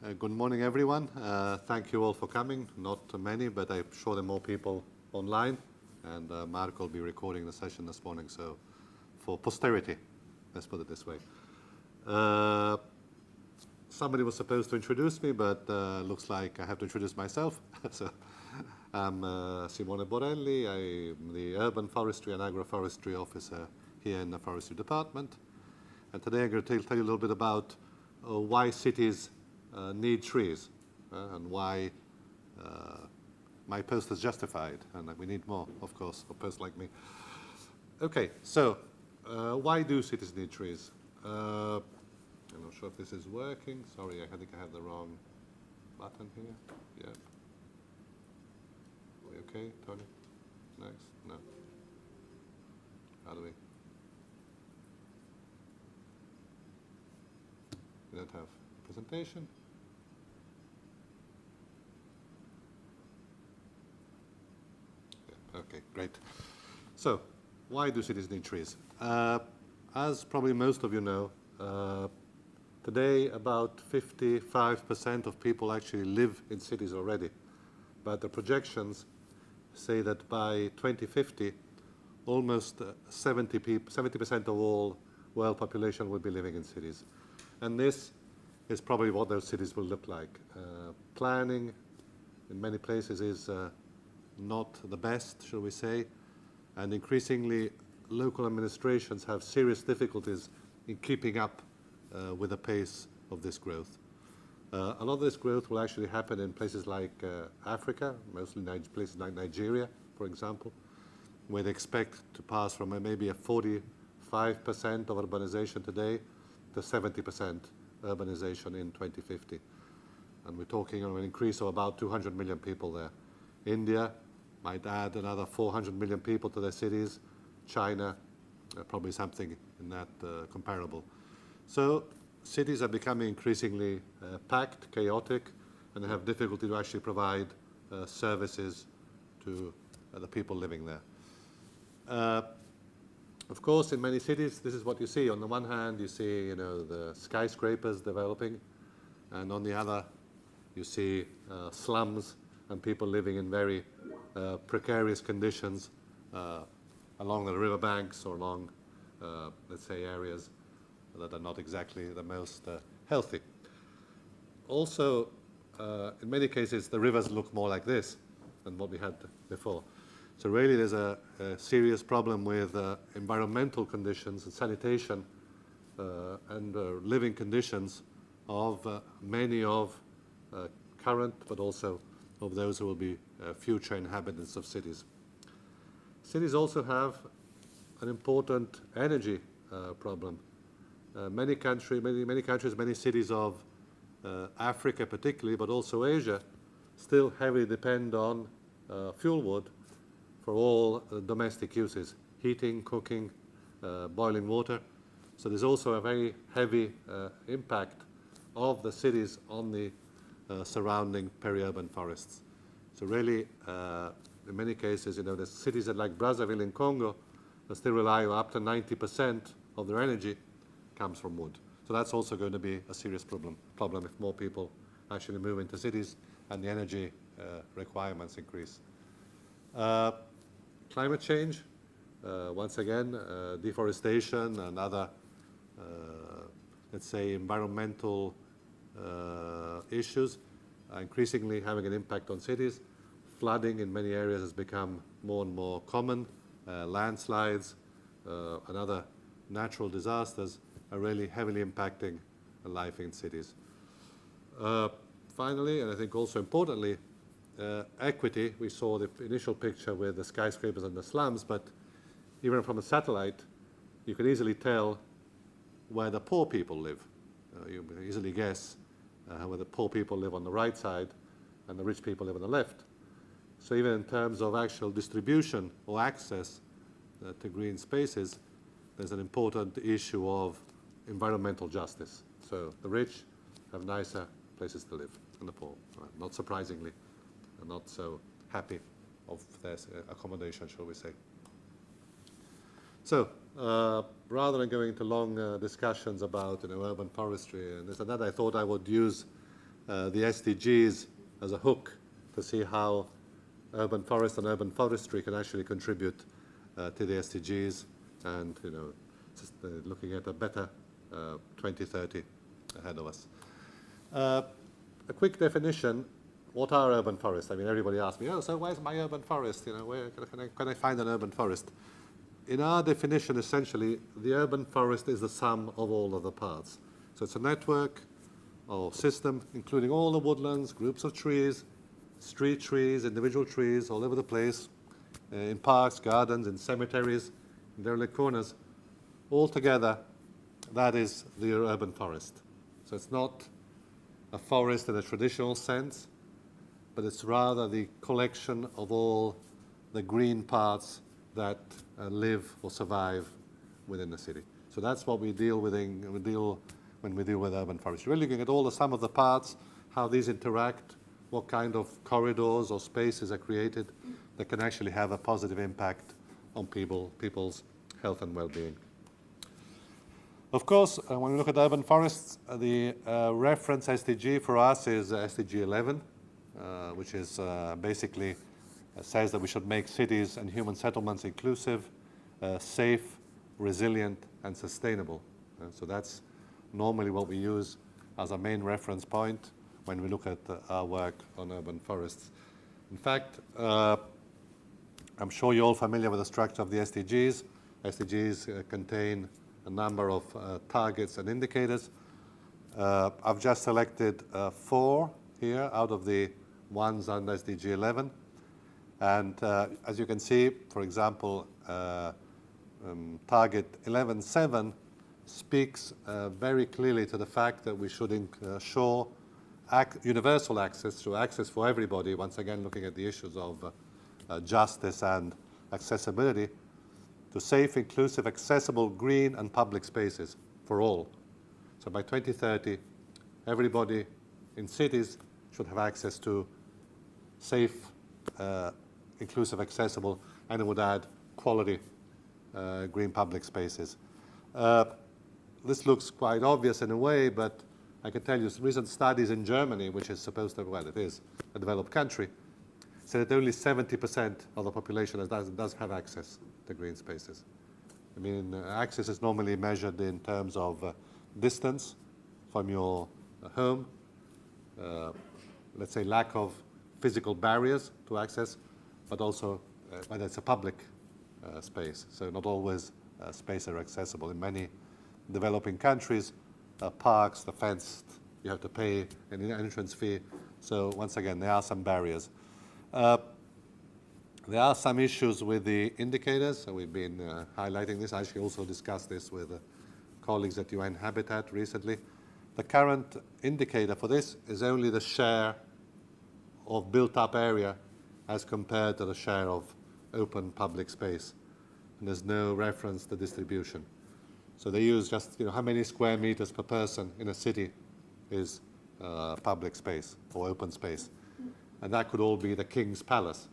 Good morning, everyone. Thank you all for coming. Not many, but I'm sure there are more people online. And Mark will be recording the session this morning, so for posterity, let's put it this way. Somebody was supposed to introduce me, but looks like I have to introduce myself. So I'm Simone Borelli. I'm the Urban Forestry and Agroforestry Officer here in the Forestry Department. And today I'm going to tell you a little bit about why cities need trees and why my post is justified, and we need more, of course, for posts like me. Okay, so why do cities need trees? I'm not sure if this is working. Sorry, I think I have the wrong button here. Yeah. Are we okay, Tony? Next? No. How do we? We don't have presentation. Yeah, okay, great. So, why do cities need trees? As probably most of you know, today about 55% of people actually live in cities already. But the projections say that by 2050, almost 70% of all world population will be living in cities. And this is probably what those cities will look like. Planning in many places is not the best, shall we say, and increasingly local administrations have serious difficulties in keeping up with the pace of this growth. A lot of this growth will actually happen in places like Africa, mostly places like Nigeria, for example, where they expect to pass from maybe a 45% of urbanization today to 70% urbanization in 2050. And we're talking of an increase of about 200 million people there. India might add another 400 million people to their cities. China, probably something in that comparable. So cities are becoming increasingly packed, chaotic, and have difficulty to actually provide services to the people living there. Of course, in many cities, this is what you see. On the one hand, you see, the skyscrapers developing, and on the other, you see slums and people living in very precarious conditions along the riverbanks or along, let's say, areas that are not exactly the most healthy. Also, in many cases, the rivers look more like this than what we had before. So really, there's a serious problem with environmental conditions and sanitation and living conditions of many of current, but also of those who will be future inhabitants of cities. Cities also have an important energy problem. Many countries, many cities of Africa particularly, but also Asia, still heavily depend on fuel wood for all domestic uses, heating, cooking, boiling water. So there's also a very heavy impact of the cities on the surrounding peri-urban forests. So really, in many cases, the cities like Brazzaville in Congo still rely on up to 90% of their energy comes from wood. So that's also going to be a serious problem if more people actually move into cities and the energy requirements increase. Climate change, once again, deforestation and other, let's say, environmental issues are increasingly having an impact on cities. Flooding in many areas has become more and more common. Landslides and other natural disasters are really heavily impacting life in cities. Finally, and I think also importantly, equity. We saw the initial picture with the skyscrapers and the slums, but even from a satellite, you can easily tell where the poor people live. You can easily guess where the poor people live on the right side and the rich people live on the left. So even in terms of actual distribution or access to green spaces, there's an important issue of environmental justice. So the rich have nicer places to live, and the poor, not surprisingly, are not so happy of their accommodation, shall we say. So rather than going into long discussions about urban forestry and this and that, I thought I would use the SDGs as a hook to see how urban forest and urban forestry can actually contribute to the SDGs, and just looking at a better 2030 ahead of us. A quick definition: what are urban forests? I mean, everybody asks me, oh, so where's my urban forest? Where can I find an urban forest? In our definition, essentially, the urban forest is the sum of all of the parts. So it's a network or system, including all the woodlands, groups of trees, street trees, individual trees all over the place, in parks, gardens, in cemeteries, in derelict corners. All together, that is the urban forest. So it's not a forest in a traditional sense, but it's rather the collection of all the green parts that live or survive within the city. So that's what we deal with when we deal with urban forestry. We're looking at all the sum of the parts, how these interact, what kind of corridors or spaces are created that can actually have a positive impact on people's health and well-being. Of course, when we look at urban forests, the reference SDG for us is SDG 11, which is basically says that we should make cities and human settlements inclusive, safe, resilient, and sustainable. So that's normally what we use as our main reference point when we look at our work on urban forests. In fact, I'm sure you're all familiar with the structure of the SDGs. SDGs contain a number of targets and indicators. I've just selected 4 here out of the ones under SDG 11. And as you can see, for example, target 11.7 speaks very clearly to the fact that we should ensure universal access, so access for everybody, once again looking at the issues of justice and accessibility, to safe, inclusive, accessible, green and public spaces for all. So by 2030, everybody in cities should have access to safe, inclusive, accessible, and it would add quality green public spaces. This looks quite obvious in a way, but I can tell you recent studies in Germany, which is supposed to, well, it is a developed country, say that only 70% of the population does have access to green spaces. I mean, access is normally measured in terms of distance from your home, let's say lack of physical barriers to access, but also whether it's a public space. So not always spaces are accessible. In many developing countries, parks, the fenced, you have to pay an entrance fee. So once again, there are some barriers. There are some issues with the indicators, and we've been highlighting this. I actually also discussed this with colleagues at UN Habitat recently. The current indicator for this is only the share of built-up area as compared to the share of open public space. And there's no reference to distribution. So they use just how many square meters per person in a city is public space or open space. And that could all be the King's Palace.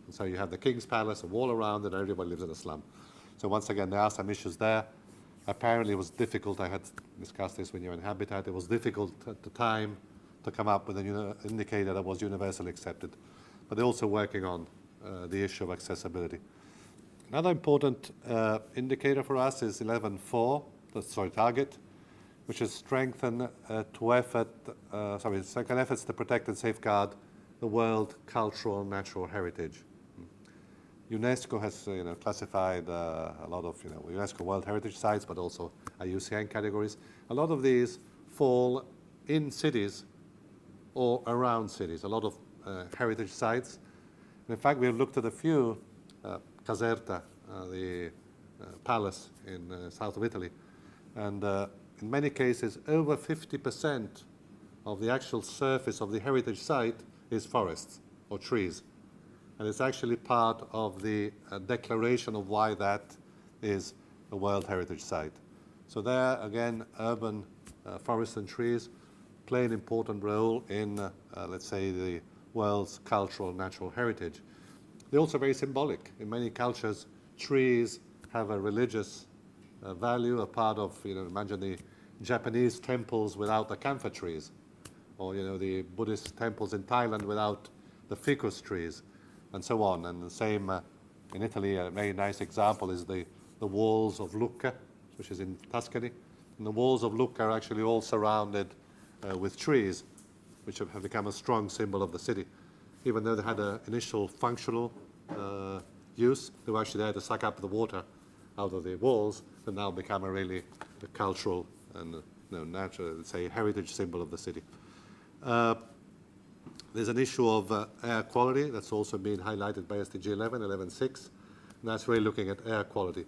And so you have the King's Palace, a wall around it, and everybody lives in a slum. So once again, there are some issues there. Apparently it was difficult, I had discussed this when you were in Habitat, it was difficult at the time to come up with an indicator that was universally accepted. But they're also working on the issue of accessibility. Another important indicator for us is 11.4, target, which is strengthen efforts to protect and safeguard the world cultural and natural heritage. UNESCO has classified a lot of UNESCO World Heritage Sites, but also IUCN categories. A lot of these fall in cities or around cities, a lot of heritage sites. And in fact, we've looked at a few, Caserta, the palace in south of Italy, and in many cases, over 50% of the actual surface of the heritage site is forests or trees. And it's actually part of the declaration of why that is a World Heritage Site. So there, again, urban forests and trees play an important role in, let's say, the world's cultural and natural heritage. They're also very symbolic. In many cultures, trees have a religious value, a part of, imagine the Japanese temples without the camphor trees. or the Buddhist temples in Thailand without the ficus trees, and so on. And the same in Italy. A very nice example is the walls of Lucca, which is in Tuscany. And the walls of Lucca are actually all surrounded with trees, which have become a strong symbol of the city. Even though they had an initial functional use, they were actually there to suck up the water out of the walls, and now become a really cultural and natural, let's say, heritage symbol of the city. There's an issue of air quality that's also been highlighted by SDG 11, 11.6, and that's really looking at air quality.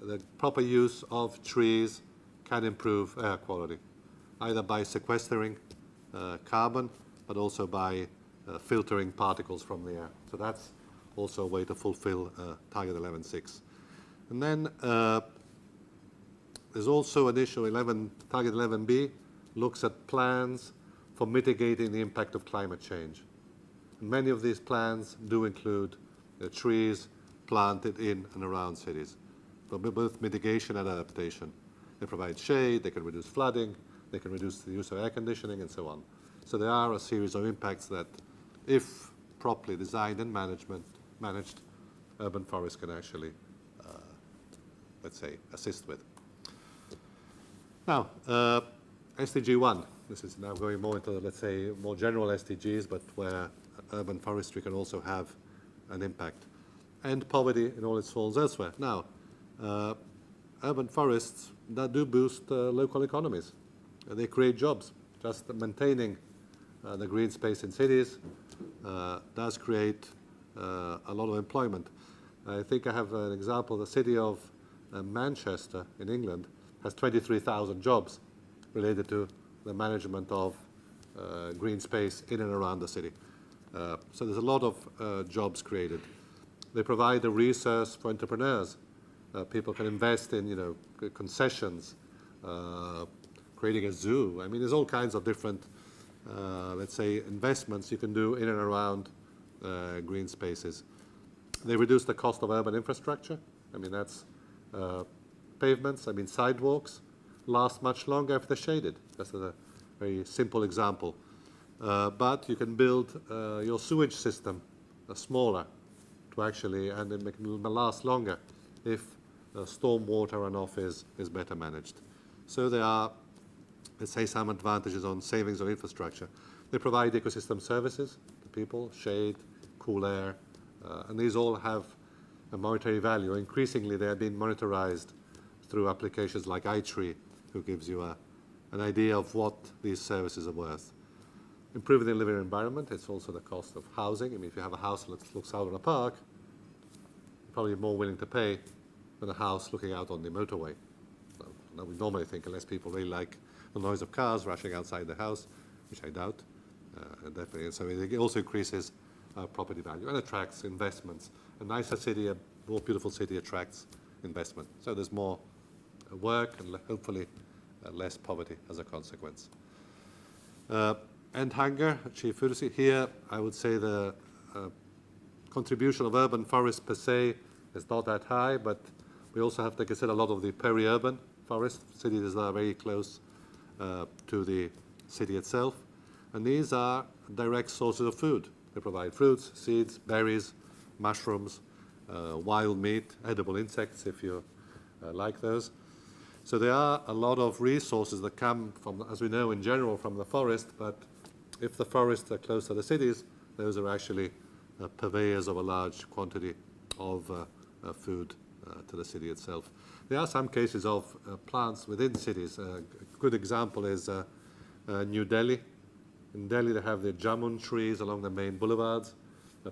The proper use of trees can improve air quality, either by sequestering carbon, but also by filtering particles from the air. So that's also a way to fulfill target 11.6. And then there's also an issue, target 11b looks at plans for mitigating the impact of climate change. And many of these plans do include trees planted in and around cities, for both mitigation and adaptation. They provide shade, they can reduce flooding, they can reduce the use of air conditioning, and so on. So there are a series of impacts that, if properly designed and managed, urban forests can actually, let's say, assist with. Now, SDG 1. This is now going more into, let's say, more general SDGs, but where urban forestry can also have an impact. And poverty in all its forms elsewhere. Now, urban forests that do boost local economies. They create jobs. Just maintaining the green space in cities does create a lot of employment. I think I have an example. The city of Manchester in England has 23,000 jobs related to the management of green space in and around the city. So there's a lot of jobs created. They provide a resource for entrepreneurs. People can invest in, concessions, creating a zoo. I mean, there's all kinds of different, let's say, investments you can do in and around green spaces. They reduce the cost of urban infrastructure. I mean, that's pavements. I mean, sidewalks last much longer if they're shaded. That's a very simple example. But you can build your sewage system smaller to actually, and it will last longer if stormwater runoff is better managed. So there are, let's say, some advantages on savings on infrastructure. They provide ecosystem services to people, shade, cool air, and these all have a monetary value. Increasingly, they are being monetized through applications like iTree, who gives you an idea of what these services are worth. Improving the living environment, it's also the cost of housing. I mean, if you have a house that looks out on a park, you're probably more willing to pay than a house looking out on the motorway. Now, we normally think, unless people really like the noise of cars rushing outside the house, which I doubt, definitely. And so it also increases property value and attracts investments. A nicer city, a more beautiful city attracts investment. So there's more work and hopefully less poverty as a consequence. End hunger, achieve food security. Here, I would say the contribution of urban forests per se is not that high, but we also have to consider a lot of the peri-urban forests, cities that are very close to the city itself. And these are direct sources of food. They provide fruits, seeds, berries, mushrooms, wild meat, edible insects if you like those. So there are a lot of resources that come from, as we know in general, from the forest, but if the forests are close to the cities, those are actually purveyors of a large quantity of food to the city itself. There are some cases of plants within cities. A good example is New Delhi. In Delhi, they have the jamun trees along the main boulevards.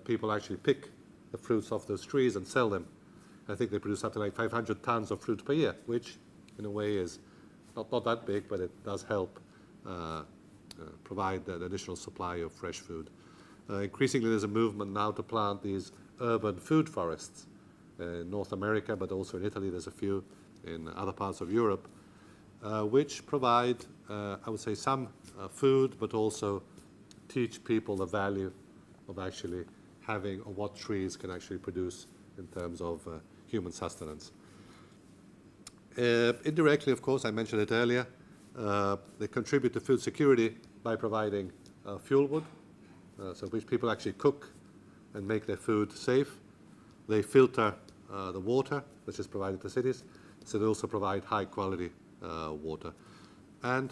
People actually pick the fruits off those trees and sell them. I think they produce something like 500 tons of fruit per year, which in a way is not that big, but it does help provide an additional supply of fresh food. Increasingly, there's a movement now to plant these urban food forests in North America, but also in Italy. There's a few in other parts of Europe, which provide, I would say, some food, but also teach people the value of actually having or what trees can actually produce in terms of human sustenance. Indirectly, of course, I mentioned it earlier, they contribute to food security by providing fuel wood, so which people actually cook and make their food safe. They filter the water which is provided to cities, so they also provide high-quality water. And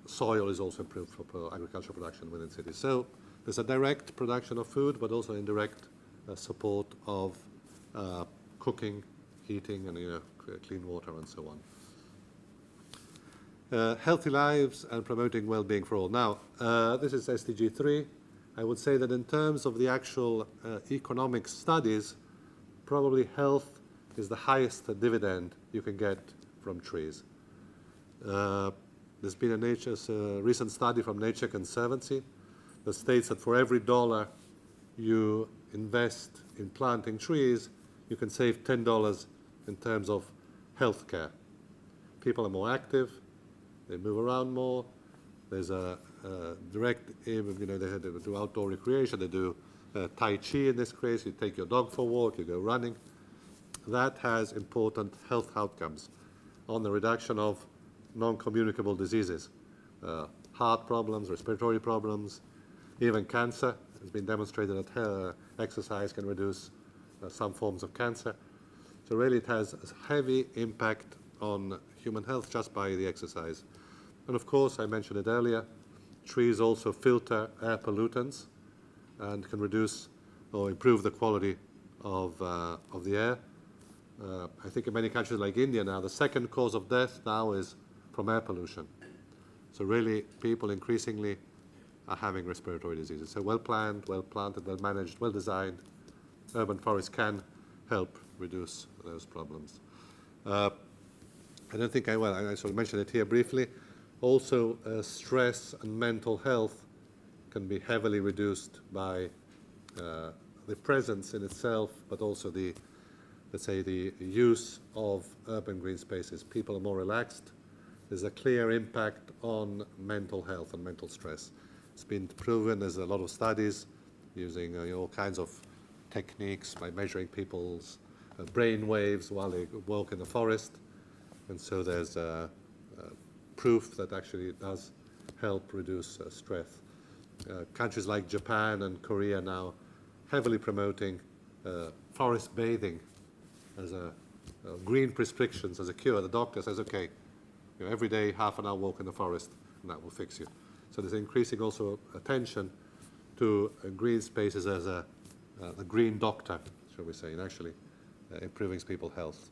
soil is also improved for agricultural production within cities. So there's a direct production of food, but also indirect support of cooking, heating, and clean water and so on. Healthy lives and promoting well-being for all. Now, this is SDG 3. I would say that in terms of the actual economic studies, probably health is the highest dividend you can get from trees. There's been a recent study from Nature Conservancy that states that for every dollar you invest in planting trees, you can save $10 in terms of health care. People are more active, they move around more, there's a direct aim, they do outdoor recreation, they do Tai Chi in this case, you take your dog for a walk, you go running. That has important health outcomes on the reduction of non-communicable diseases, heart problems, respiratory problems, even cancer. It's been demonstrated that exercise can reduce some forms of cancer. So really it has a heavy impact on human health just by the exercise. And of course, I mentioned it earlier, trees also filter air pollutants and can reduce or improve the quality of the air. I think in many countries like India now, the second cause of death now is from air pollution. So really, people increasingly are having respiratory diseases. So well-planned, well-planted, well-managed, well-designed urban forests can help reduce those problems. I don't think I sort of mentioned it here briefly. Also, stress and mental health can be heavily reduced by the presence in itself, but also the, let's say, the use of urban green spaces. People are more relaxed. There's a clear impact on mental health and mental stress. It's been proven, there's a lot of studies using all kinds of techniques by measuring people's brain waves while they walk in the forest. And so there's proof that actually it does help reduce stress. Countries like Japan and Korea now heavily promoting forest bathing as a green prescriptions as a cure. The doctor says, okay, every day half an hour walk in the forest and that will fix you. So there's increasing also attention to green spaces as a green doctor, shall we say, and actually improving people's health.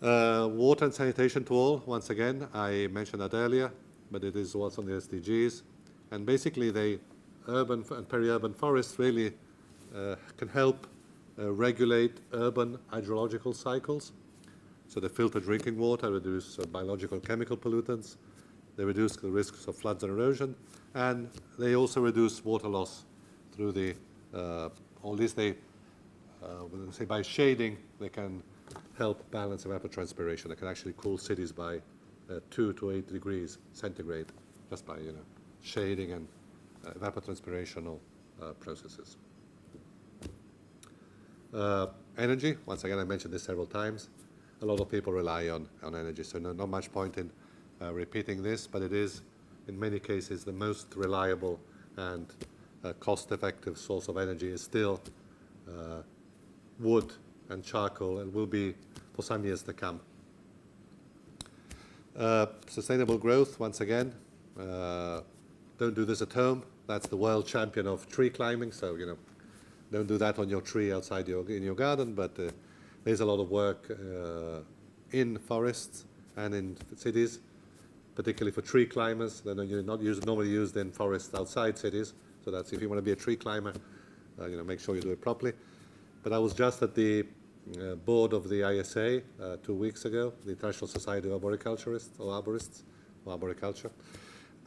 Water and sanitation to all, once again, I mentioned that earlier, but it is also on the SDGs. And basically, the urban and peri-urban forests really can help regulate urban hydrological cycles. So they filter drinking water, reduce biological chemical pollutants, they reduce the risks of floods and erosion, and they also reduce water loss through the, or at least they, say by shading, they can help balance evapotranspiration. They can actually cool cities by 2 to 8 degrees centigrade just by shading and evapotranspirational processes. Energy, once again, I mentioned this several times. A lot of people rely on energy, so not much point in repeating this, but it is, in many cases, the most reliable and cost-effective source of energy is still wood and charcoal, and will be for some years to come. Sustainable growth, once again, don't do this at home. That's the world champion of tree climbing, so don't do that on your tree outside in your garden, but there's a lot of work in forests and in cities, particularly for tree climbers. They're not normally used in forests outside cities, so that's if you want to be a tree climber, make sure you do it properly. But I was just at the board of the ISA 2 weeks ago, the International Society of Arboriculturists, or Arborists, or Arboriculture,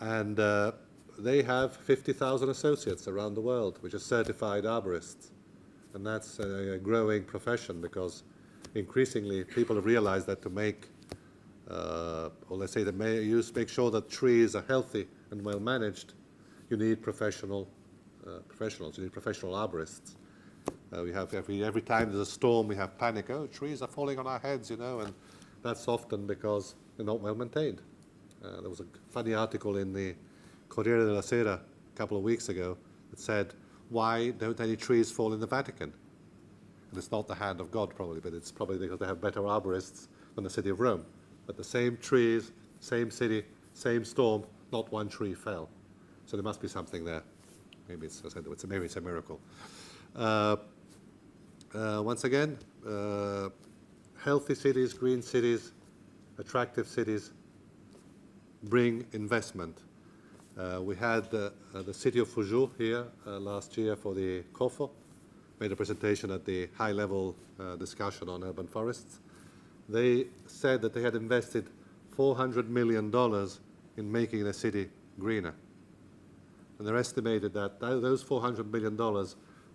and they have 50,000 associates around the world, which are certified arborists. And that's a growing profession because increasingly people have realized that to make, or let's say make sure that trees are healthy and well managed, you need professionals, you need professional arborists. We have every time there's a storm, we have panic. Oh, trees are falling on our heads, and that's often because they're not well maintained. There was a funny article in the Corriere della Sera a couple of weeks ago that said, why don't any trees fall in the Vatican? And it's not the hand of God, probably, but it's probably because they have better arborists than the city of Rome. But the same trees, same city, same storm, not one tree fell. So there must be something there. Maybe it's, maybe it's a miracle. Once again, healthy cities, green cities, attractive cities bring investment. We had the city of Fuzhou here last year for the COFO, made a presentation at the high-level discussion on urban forests. They said that they had invested $400 million in making the city greener. And they're estimated that those $400 million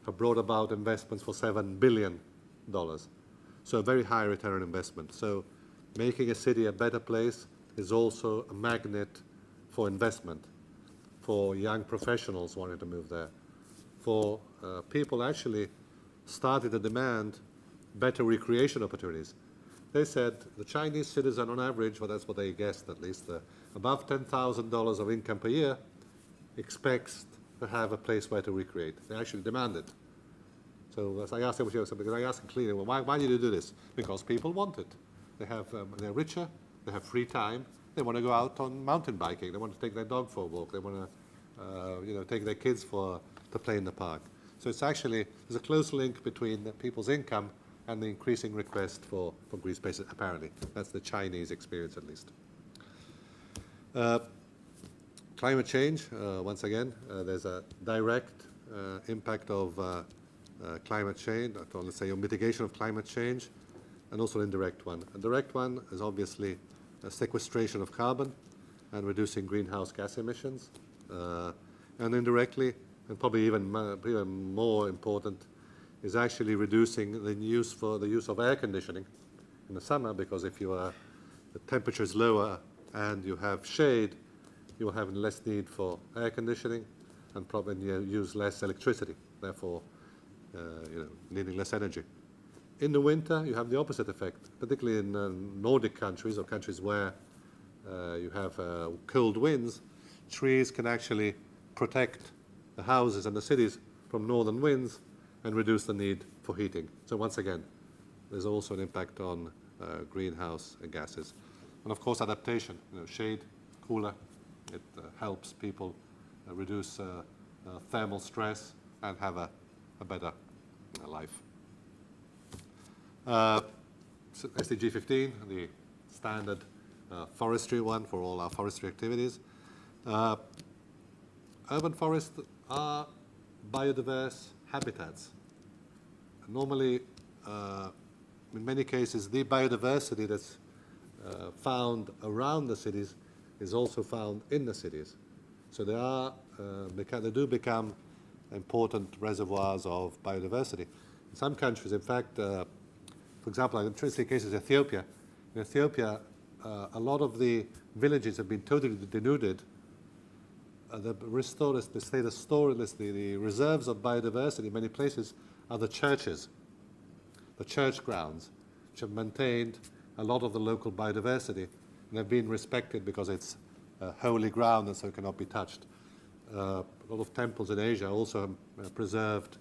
have brought about investments for $7 billion. So a very high return on investment. So making a city a better place is also a magnet for investment, for young professionals wanting to move there, for people actually started to demand better recreation opportunities. They said the Chinese citizen on average, well, that's what they guessed at least, above $10,000 of income per year expects to have a place where to recreate. They actually demand it. So as I asked them, because I asked them clearly, well, why do you do this? Because people want it. They have, they're richer, they have free time, they want to go out on mountain biking, they want to take their dog for a walk, they want to take their kids to play in the park. So it's actually, there's a close link between the people's income and the increasing request for green spaces, apparently. That's the Chinese experience, at least. Climate change, once again, there's a direct impact of climate change, or let's say, mitigation of climate change, and also an indirect one. A direct one is obviously a sequestration of carbon and reducing greenhouse gas emissions. And indirectly, and probably even more important, is actually reducing the use of air conditioning in the summer, because if the temperature is lower and you have shade, you will have less need for air conditioning and probably use less electricity, therefore needing less energy. In the winter, you have the opposite effect, particularly in Nordic countries or countries where you have cold winds. Trees can actually protect the houses and the cities from northern winds and reduce the need for heating. So once again, there's also an impact on greenhouse gases. And of course, adaptation, shade, cooler, it helps people reduce thermal stress and have a better life. SDG 15, the standard forestry one for all our forestry activities. Urban forests are biodiverse habitats. Normally, in many cases, the biodiversity that's found around the cities is also found in the cities. So they do become important reservoirs of biodiversity. In some countries, in fact, for example, an interesting case is Ethiopia. In Ethiopia, a lot of the villages have been totally denuded. The reserves of biodiversity in many places are the churches, the church grounds, which have maintained a lot of the local biodiversity, and have been respected because it's holy ground and so it cannot be touched. A lot of temples in Asia also have preserved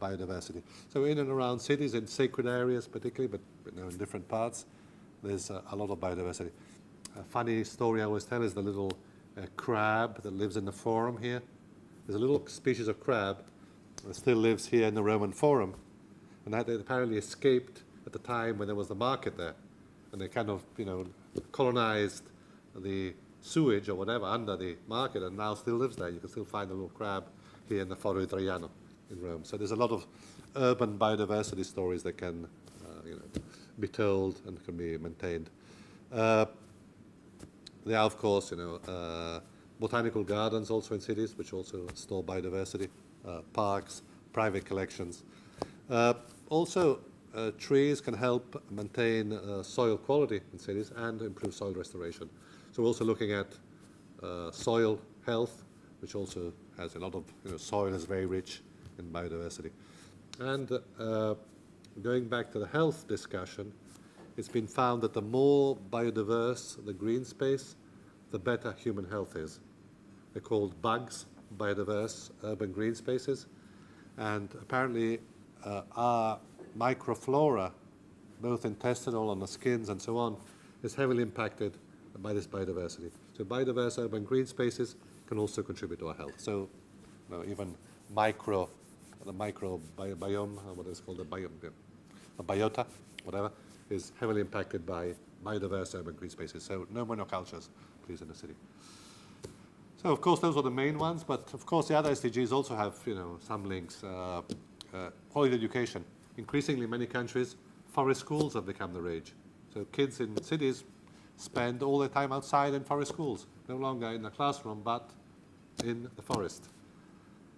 biodiversity. So in and around cities, in sacred areas particularly, but in different parts, there's a lot of biodiversity. A funny story I always tell is the little crab that lives in the Forum here. There's a little species of crab that still lives here in the Roman Forum, and that apparently escaped at the time when there was the market there, and they kind of, colonized the sewage or whatever under the market, and now still lives there. You can still find a little crab here in the Foro Italiano in Rome. So there's a lot of urban biodiversity stories that can, be told and can be maintained. There are, of course, botanical gardens also in cities, which also store biodiversity, parks, private collections. Also, trees can help maintain soil quality in cities and improve soil restoration. So we're also looking at soil health, which also has a lot of, soil is very rich in biodiversity. And going back to the health discussion, it's been found that the more biodiverse the green space, the better human health is. They're called bugs, biodiverse urban green spaces, and apparently our microflora, both intestinal on the skins and so on, is heavily impacted by this biodiversity. So biodiverse urban green spaces can also contribute to our health. So even the microbiome, what is called the biota, whatever, is heavily impacted by biodiverse urban green spaces. So no monocultures, please, in the city. So of course those are the main ones, but of course the other SDGs also have some links. Quality education. Increasingly, in many countries, forest schools have become the rage. So kids in cities spend all their time outside in forest schools, no longer in the classroom, but in the forest.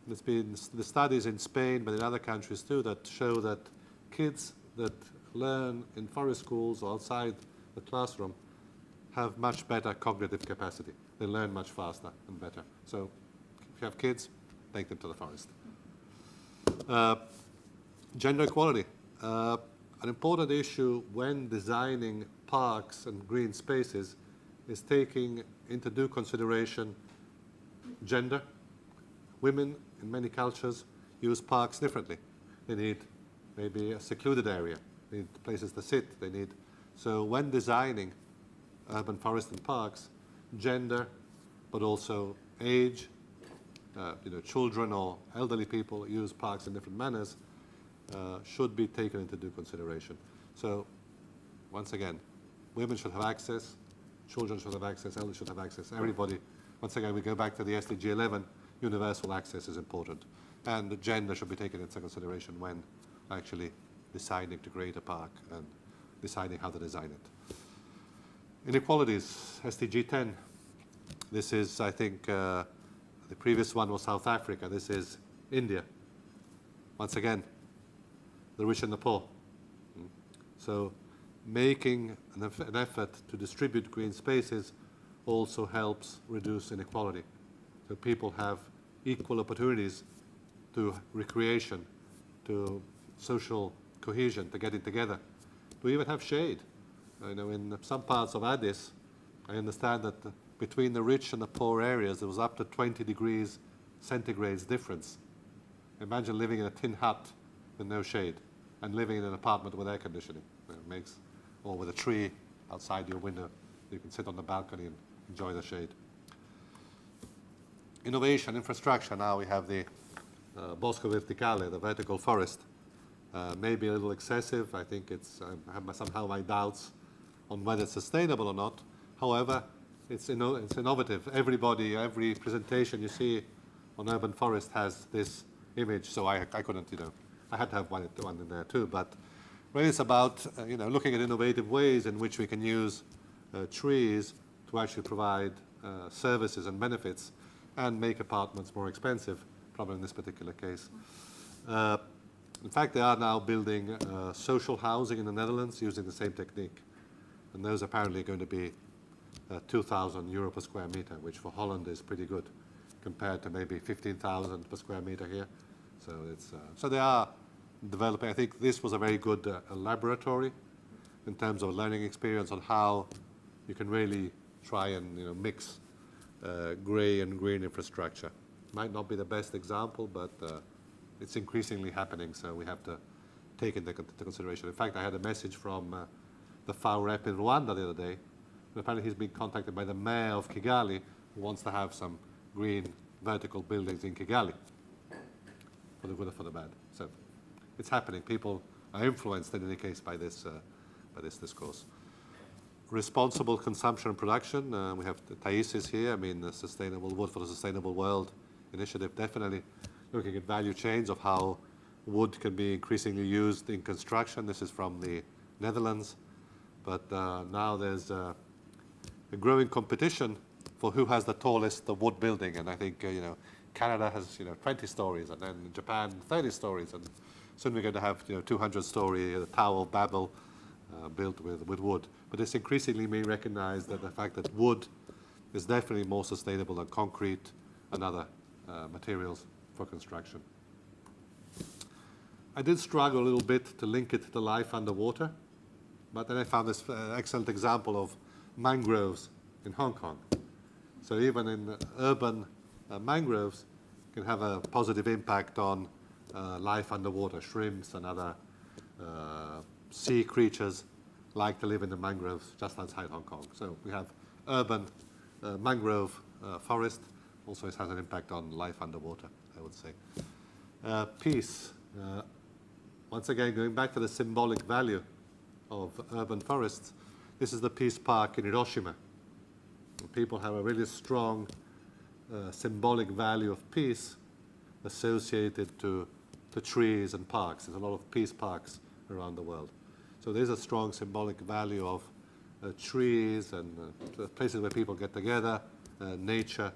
There's been the studies in Spain, but in other countries too, that show that kids that learn in forest schools or outside the classroom have much better cognitive capacity. They learn much faster and better. So if you have kids, take them to the forest. Gender equality. An important issue when designing parks and green spaces is taking into due consideration gender. Women in many cultures use parks differently. They need maybe a secluded area. They need places to sit. So when designing urban forests and parks, gender, but also age, children or elderly people use parks in different manners, should be taken into due consideration. So once again, women should have access, children should have access, elders should have access, everybody. Once again, we go back to the SDG 11, universal access is important. And the gender should be taken into consideration when actually deciding to create a park and deciding how to design it. Inequalities, SDG 10. This is, I think, the previous one was South Africa. This is India. Once again, the rich and the poor. So making an effort to distribute green spaces also helps reduce inequality. So people have equal opportunities to recreation, to social cohesion, to getting together, to even have shade. In some parts of Addis, I understand that between the rich and the poor areas, there was up to 20 degrees centigrade difference. Imagine living in a tin hut with no shade and living in an apartment with air conditioning. Or with a tree outside your window. You can sit on the balcony and enjoy the shade. Innovation, infrastructure. Now we have the Bosco Verticale, the vertical forest. Maybe a little excessive. I think I have somehow my doubts on whether it's sustainable or not. However, it's innovative. Every presentation you see on urban forest has this image, so I couldn't, I had to have one in there too. But really it's about, looking at innovative ways in which we can use trees to actually provide services and benefits and make apartments more expensive, probably in this particular case. In fact, they are now building social housing in the Netherlands using the same technique. And those apparently are going to be 2,000 euro per square meter, which for Holland is pretty good compared to maybe 15,000 per square meter here. So they are developing. I think this was a very good laboratory in terms of a learning experience on how you can really try and mix grey and green infrastructure. Might not be the best example, but it's increasingly happening, so we have to take it into consideration. In fact, I had a message from the FAO rep in Rwanda the other day, and apparently he's been contacted by the mayor of Kigali, who wants to have some green vertical buildings in Kigali, for the good or for the bad. So it's happening. People are influenced in any case by this discourse. Responsible consumption and production. We have Thais is here. The Sustainable Wood for the Sustainable World initiative, definitely looking at value chains of how wood can be increasingly used in construction. This is from the Netherlands. But now there's a growing competition for who has the tallest wood building. And I think, Canada has, 20 stories, and then Japan, 30 stories. And soon we're going to have, 200-story Tower of Babel built with wood. But it's increasingly being recognized that the fact that wood is definitely more sustainable than concrete and other materials for construction. I did struggle a little bit to link it to life underwater, but then I found this excellent example of mangroves in Hong Kong. So even in urban mangroves can have a positive impact on life underwater. Shrimps and other sea creatures like to live in the mangroves just outside Hong Kong. So we have urban mangrove forest. Also it has an impact on life underwater, I would say. Peace. Once again, going back to the symbolic value of urban forests, this is the Peace Park in Hiroshima. People have a really strong symbolic value of peace associated to trees and parks. There's a lot of peace parks around the world. So there's a strong symbolic value of trees and places where people get together, nature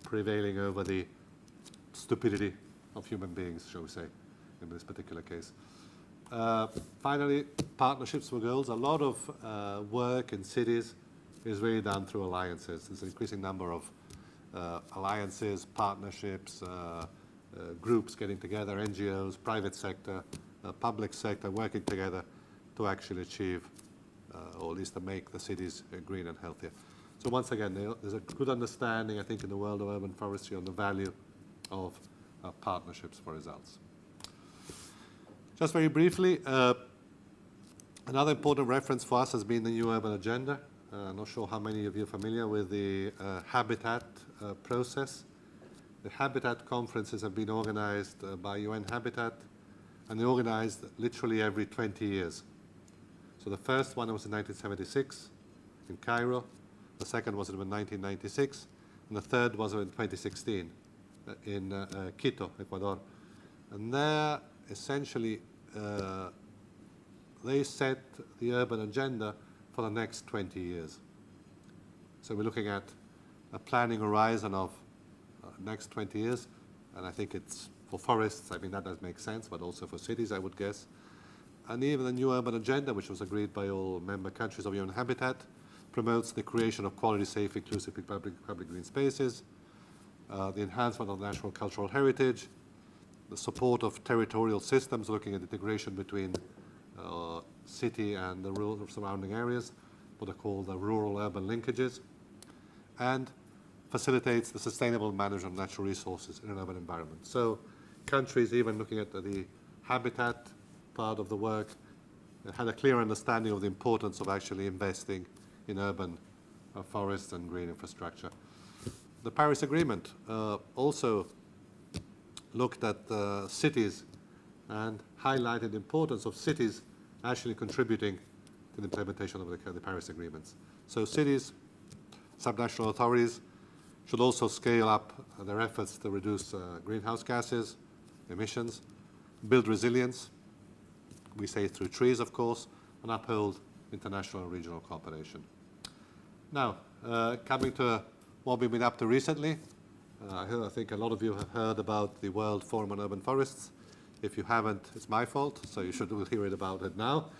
prevailing over the stupidity of human beings, shall we say, in this particular case. Finally, partnerships for goals. A lot of work in cities is really done through alliances. There's an increasing number of alliances, partnerships, groups getting together, NGOs, private sector, public sector working together to actually achieve, or at least to make the cities green and healthier. So once again, there's a good understanding, I think, in the world of urban forestry on the value of partnerships for results. Just very briefly, another important reference for us has been the New Urban Agenda. I'm not sure how many of you are familiar with the Habitat process. The Habitat conferences have been organized by UN Habitat, and they're organized literally every 20 years. So the first one was in 1976 in Cairo, the second was in 1996, and the third was in 2016 in Quito, Ecuador. And there, essentially, they set the urban agenda for the next 20 years. So we're looking at a planning horizon of next 20 years, and I think it's for forests, I mean, that does make sense, but also for cities, I would guess. And even the New Urban Agenda, which was agreed by all member countries of UN Habitat, promotes the creation of quality, safe, inclusive public green spaces, the enhancement of national cultural heritage, the support of territorial systems, looking at integration between city and the rural surrounding areas, what are called the rural-urban linkages, and facilitates the sustainable management of natural resources in an urban environment. So countries, even looking at the habitat part of the work, had a clear understanding of the importance of actually investing in urban forests and green infrastructure. The Paris Agreement also looked at cities and highlighted the importance of cities actually contributing to the implementation of the Paris Agreements. So cities, subnational authorities should also scale up their efforts to reduce greenhouse gases, emissions, build resilience, we say through trees, of course, and uphold international and regional cooperation. Now, coming to what we've been up to recently, I think a lot of you have heard about the World Forum on Urban Forests. If you haven't, it's my fault, so you should hear about it now.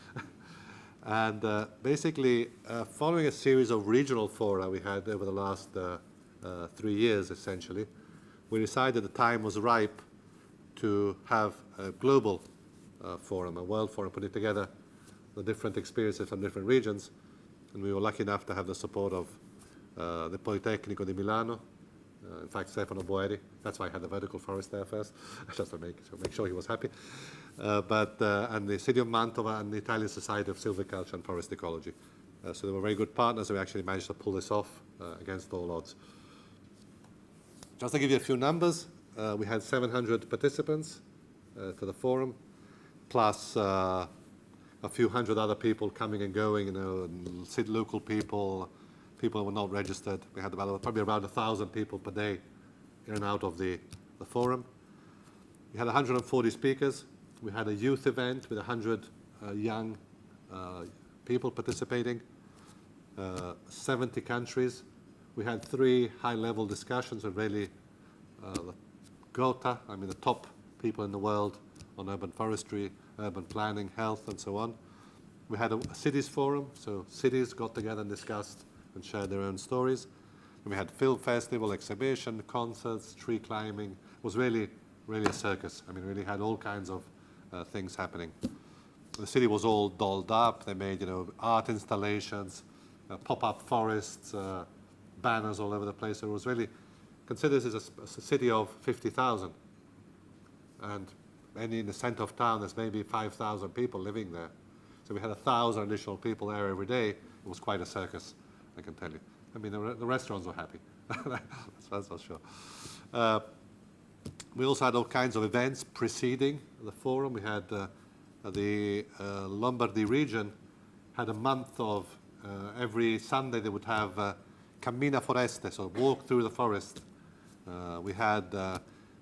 And basically, following a series of regional fora we had over the last 3 years, essentially, we decided the time was ripe to have a global forum, a world forum, putting together the different experiences from different regions. And we were lucky enough to have the support of the Politecnico di Milano, in fact, Stefano Boeri. That's why I had the vertical forest there first, just to make sure he was happy. And the city of Mantova and the Italian Society of Silviculture and Forest Ecology. So they were very good partners, and we actually managed to pull this off against all odds. Just to give you a few numbers, we had 700 participants to the forum, plus a few hundred other people coming and going, local people, people who were not registered. We had probably around 1,000 people per day in and out of the forum. We had 140 speakers. We had a youth event with 100 young people participating, 70 countries. We had 3 high-level discussions with really the GOTA, the top people in the world on urban forestry, urban planning, health, and so on. We had a cities forum, so cities got together and discussed and shared their own stories. And we had film festival, exhibition, concerts, tree climbing. It was really, really a circus. Really had all kinds of things happening. The city was all dolled up. They made, art installations, pop-up forests, banners all over the place. So it was really, consider this as a city of 50,000. And in the center of town, there's maybe 5,000 people living there. So we had 1,000 additional people there every day. It was quite a circus, I can tell you. I mean, the restaurants were happy. That's for sure. We also had all kinds of events preceding the forum. We had the Lombardy region had a month of, every Sunday they would have Cammina Foreste, so walk through the forest. We had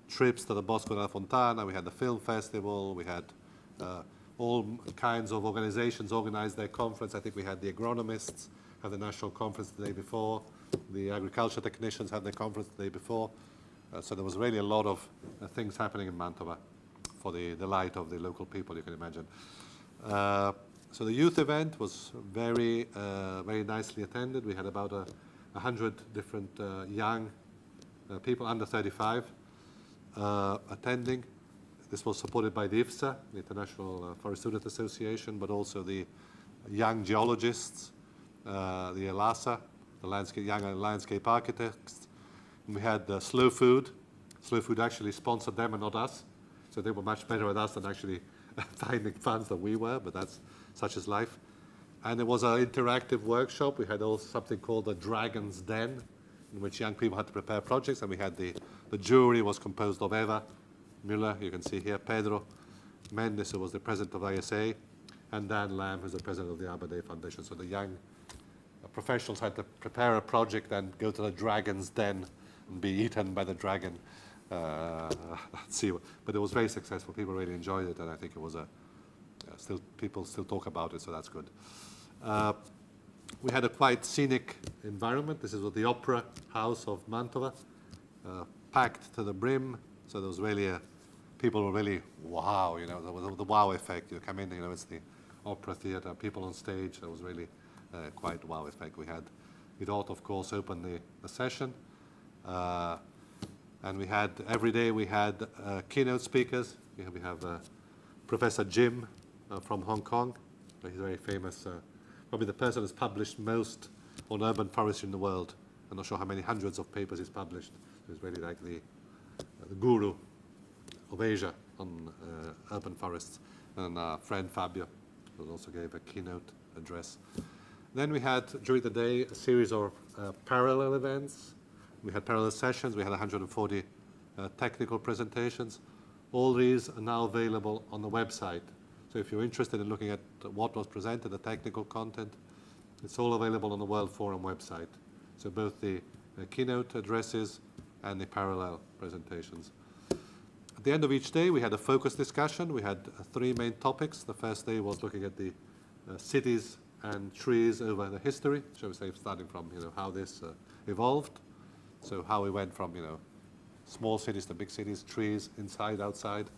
trips to the Bosco della Fontana, we had the film festival, we had all kinds of organizations organized their conference. I think we had the agronomists have the national conference the day before, the agriculture technicians had their conference the day before. So there was really a lot of things happening in Mantova for the delight of the local people, you can imagine. So the youth event was very nicely attended. We had about 100 different young people under 35 attending. This was supported by the IFSA, the International Forest Student Association, but also the young geologists, the ELASA, the young landscape architects. And we had Slow Food. Slow Food actually sponsored them and not us. So they were much better at us than actually finding funds than we were, but that's such is life. And it was an interactive workshop. We had also something called the Dragon's Den, in which young people had to prepare projects. And we had the jury was composed of Eva Müller, you can see here, Pedro Mendes, who was the president of ISA, and Dan Lamb, who's the president of the Arbor Day Foundation. So the young professionals had to prepare a project and go to the Dragon's Den and be eaten by the dragon. But it was very successful. People really enjoyed it, and I think it was people still talk about it, so that's good. We had a quite scenic environment. This is what the Opera House of Mantova, packed to the brim. So there was really people were really wow, you know, there was the wow effect. You come in, you know, it's the opera theater, people on stage. There was really quite a wow effect. We thought, of course, open the session. And we had, every day we had keynote speakers. We have Professor Jim from Hong Kong. He's very famous, probably the person who's published most on urban forestry in the world. I'm not sure how many hundreds of papers he's published. He's really like the guru of Asia on urban forests. And our friend Fabio, who also gave a keynote address. Then we had, during the day, a series of parallel events. We had parallel sessions. We had 140 technical presentations. All these are now available on the website. So if you're interested in looking at what was presented, the technical content, it's all available on the World Forum website. So both the keynote addresses and the parallel presentations. At the end of each day, we had a focus discussion. We had 3 main topics. The first day was looking at the cities and trees over the history, shall we say, starting from how this evolved. So how we went from small cities to big cities, trees, inside, outside.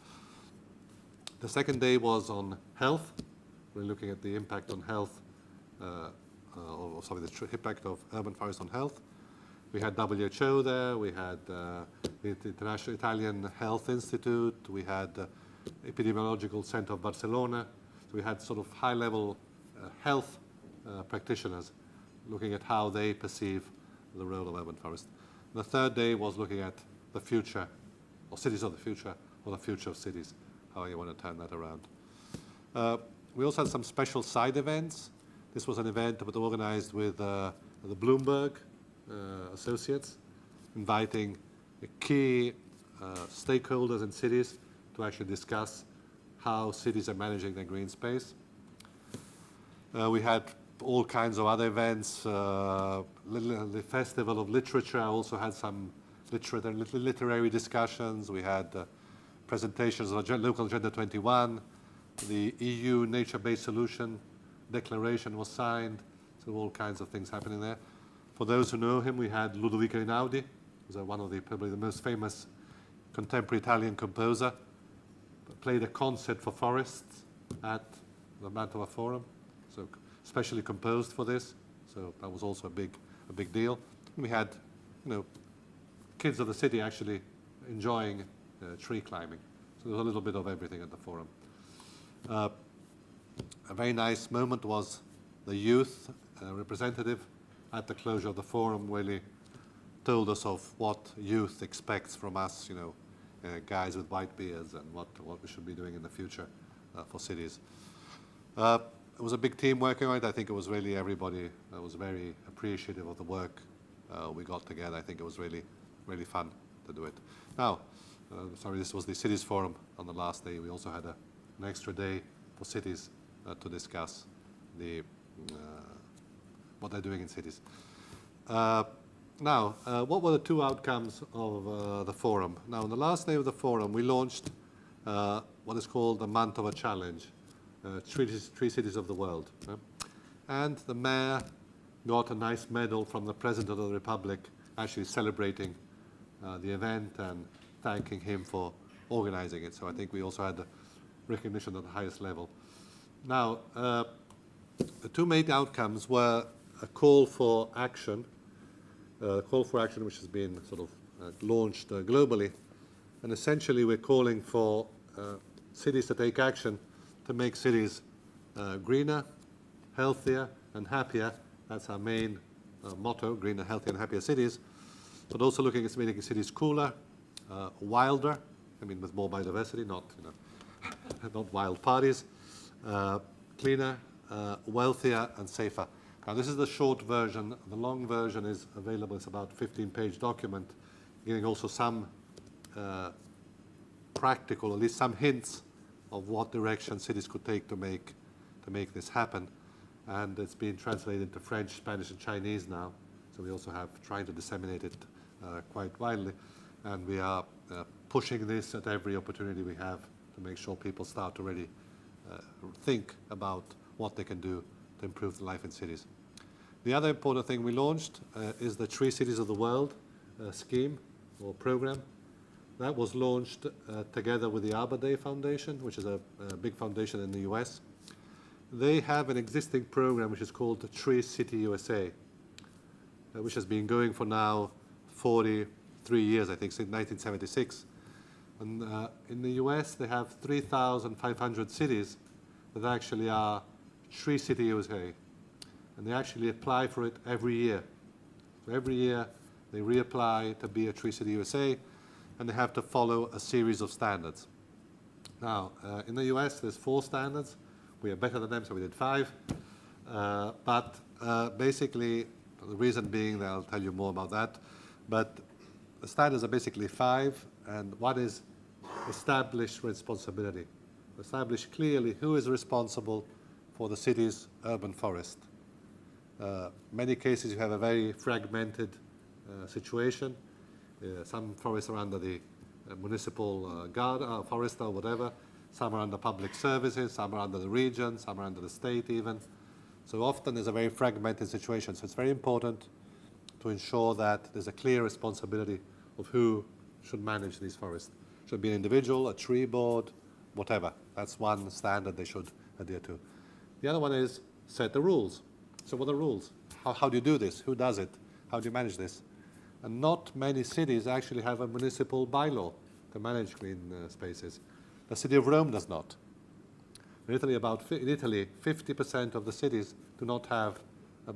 The second day was on health. We're looking at the impact on health, the impact of urban forest on health. We had WHO there. We had the International Italian Health Institute. We had Epidemiological Center of Barcelona. So we had sort of high-level health practitioners looking at how they perceive the role of urban forest. The third day was looking at the future, or cities of the future, or the future of cities, how you want to turn that around. We also had some special side events. This was an event that was organized with the Bloomberg associates, inviting key stakeholders in cities to actually discuss how cities are managing their green space. We had all kinds of other events. The Festival of Literature also had some literary discussions. We had presentations of Local Agenda 21. The EU Nature-Based Solution Declaration was signed. So all kinds of things happening there. For those who know him, we had Ludovico Einaudi, who's one of probably the most famous contemporary Italian composer, played a concert for forests at the Mantova Forum, so specially composed for this. So that was also a big deal. And we had, kids of the city actually enjoying tree climbing. So there was a little bit of everything at the forum. A very nice moment was the youth representative at the closure of the forum, really told us of what youth expects from us, guys with white beards, and what we should be doing in the future for cities. It was a big team working on it. I think it was really everybody was very appreciative of the work we got together. I think it was really, really fun to do it. Now, sorry, this was the Cities Forum on the last day. We also had an extra day for cities to discuss what they're doing in cities. Now, what were the two outcomes of the forum? Now, on the last day of the forum, we launched what is called the Mantova Challenge, three cities of the world. And the mayor got a nice medal from the President of the Republic, actually celebrating the event and thanking him for organizing it. So I think we also had the recognition at the highest level. Now, the two main outcomes were a call for action, which has been sort of launched globally. And essentially, we're calling for cities to take action to make cities greener, healthier, and happier. That's our main motto: greener, healthier, and happier cities. But also looking at making cities cooler, wilder. I mean, with more biodiversity, not not wild parties. Cleaner, wealthier, and safer. Now, this is the short version. The long version is available. It's about a 15-page document, giving also some practical, at least some hints of what direction cities could take to make this happen. And it's been translated into French, Spanish, and Chinese now. So we also have trying to disseminate it quite widely. And we are pushing this at every opportunity we have to make sure people start to really think about what they can do to improve the life in cities. The other important thing we launched is the 3 Cities of the World scheme or program. That was launched together with the Arbor Day Foundation, which is a big foundation in the US. They have an existing program which is called the Tree City USA, which has been going for now 43 years, I think, since 1976. And in the US, they have 3,500 cities that actually are Tree City USA. And they actually apply for it every year. So every year, they reapply to be a Tree City USA, and they have to follow a series of standards. Now, in the US, there's 4 standards. We are better than them, so we did 5. But basically, the reason being that I'll tell you more about that. But the standards are basically 5, and one is establish responsibility. Establish clearly who is responsible for the city's urban forest. Many cases you have a very fragmented situation. Some forests are under the municipal forest or whatever. Some are under public services, some are under the region, some are under the state even. So often there's a very fragmented situation. So it's very important to ensure that there's a clear responsibility of who should manage these forests. Should be an individual, a tree board, whatever. That's one standard they should adhere to. The other one is set the rules. So what are the rules? How do you do this? Who does it? How do you manage this? And not many cities actually have a municipal bylaw to manage green spaces. The city of Rome does not. In Italy, 50% of the cities do not have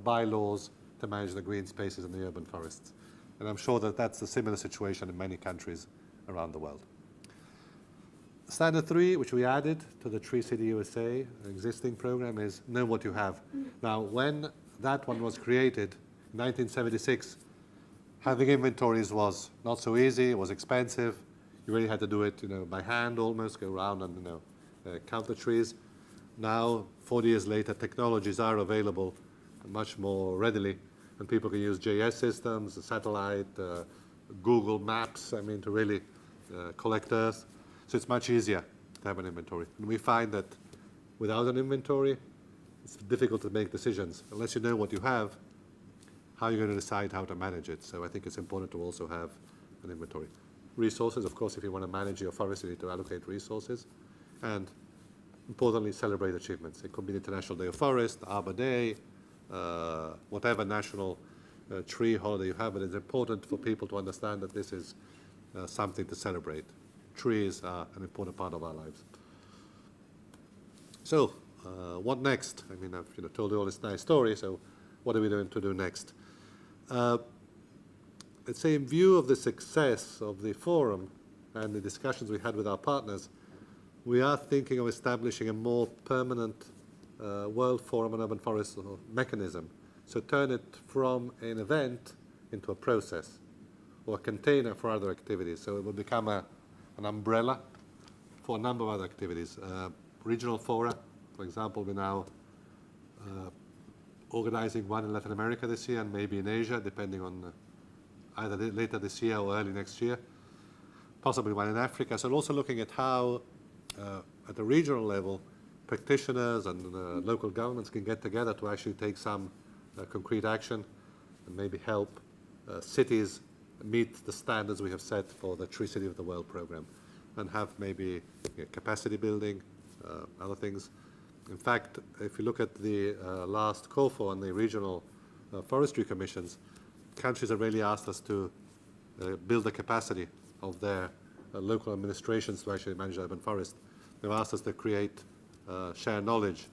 bylaws to manage the green spaces in the urban forests. And I'm sure that that's a similar situation in many countries around the world. Standard 3, which we added to the Tree City USA existing program, is know what you have. Now, when that one was created in 1976, having inventories was not so easy. It was expensive. You really had to do it, by hand almost, go around and count the trees. Now, 40 years later, technologies are available much more readily, and people can use GIS systems, satellite, Google Maps, to really collect Earth. So it's much easier to have an inventory. And we find that without an inventory, it's difficult to make decisions. Unless you know what you have, how are you going to decide how to manage it? So I think it's important to also have an inventory. Resources, of course, if you want to manage your forest, you need to allocate resources. And importantly, celebrate achievements. It could be the International Day of Forest, Arbor Day, whatever national tree holiday you have, but it's important for people to understand that this is something to celebrate. Trees are an important part of our lives. So, what next? I've told you all this nice story, so what are we going to do next? Let's say in view of the success of the forum and the discussions we had with our partners, we are thinking of establishing a more permanent World Forum on Urban Forests mechanism. So turn it from an event into a process or a container for other activities. So it will become an umbrella for a number of other activities. Regional fora, for example, we're now organizing one in Latin America this year and maybe in Asia, depending on either later this year or early next year. Possibly one in Africa. So also looking at how, at the regional level, practitioners and local governments can get together to actually take some concrete action and maybe help cities meet the standards we have set for the Tree City of the World program, and have maybe capacity building, other things. In fact, if you look at the last call for on the regional forestry commissions, countries have really asked us to build the capacity of their local administrations to actually manage urban forest. They've asked us to create, share knowledge,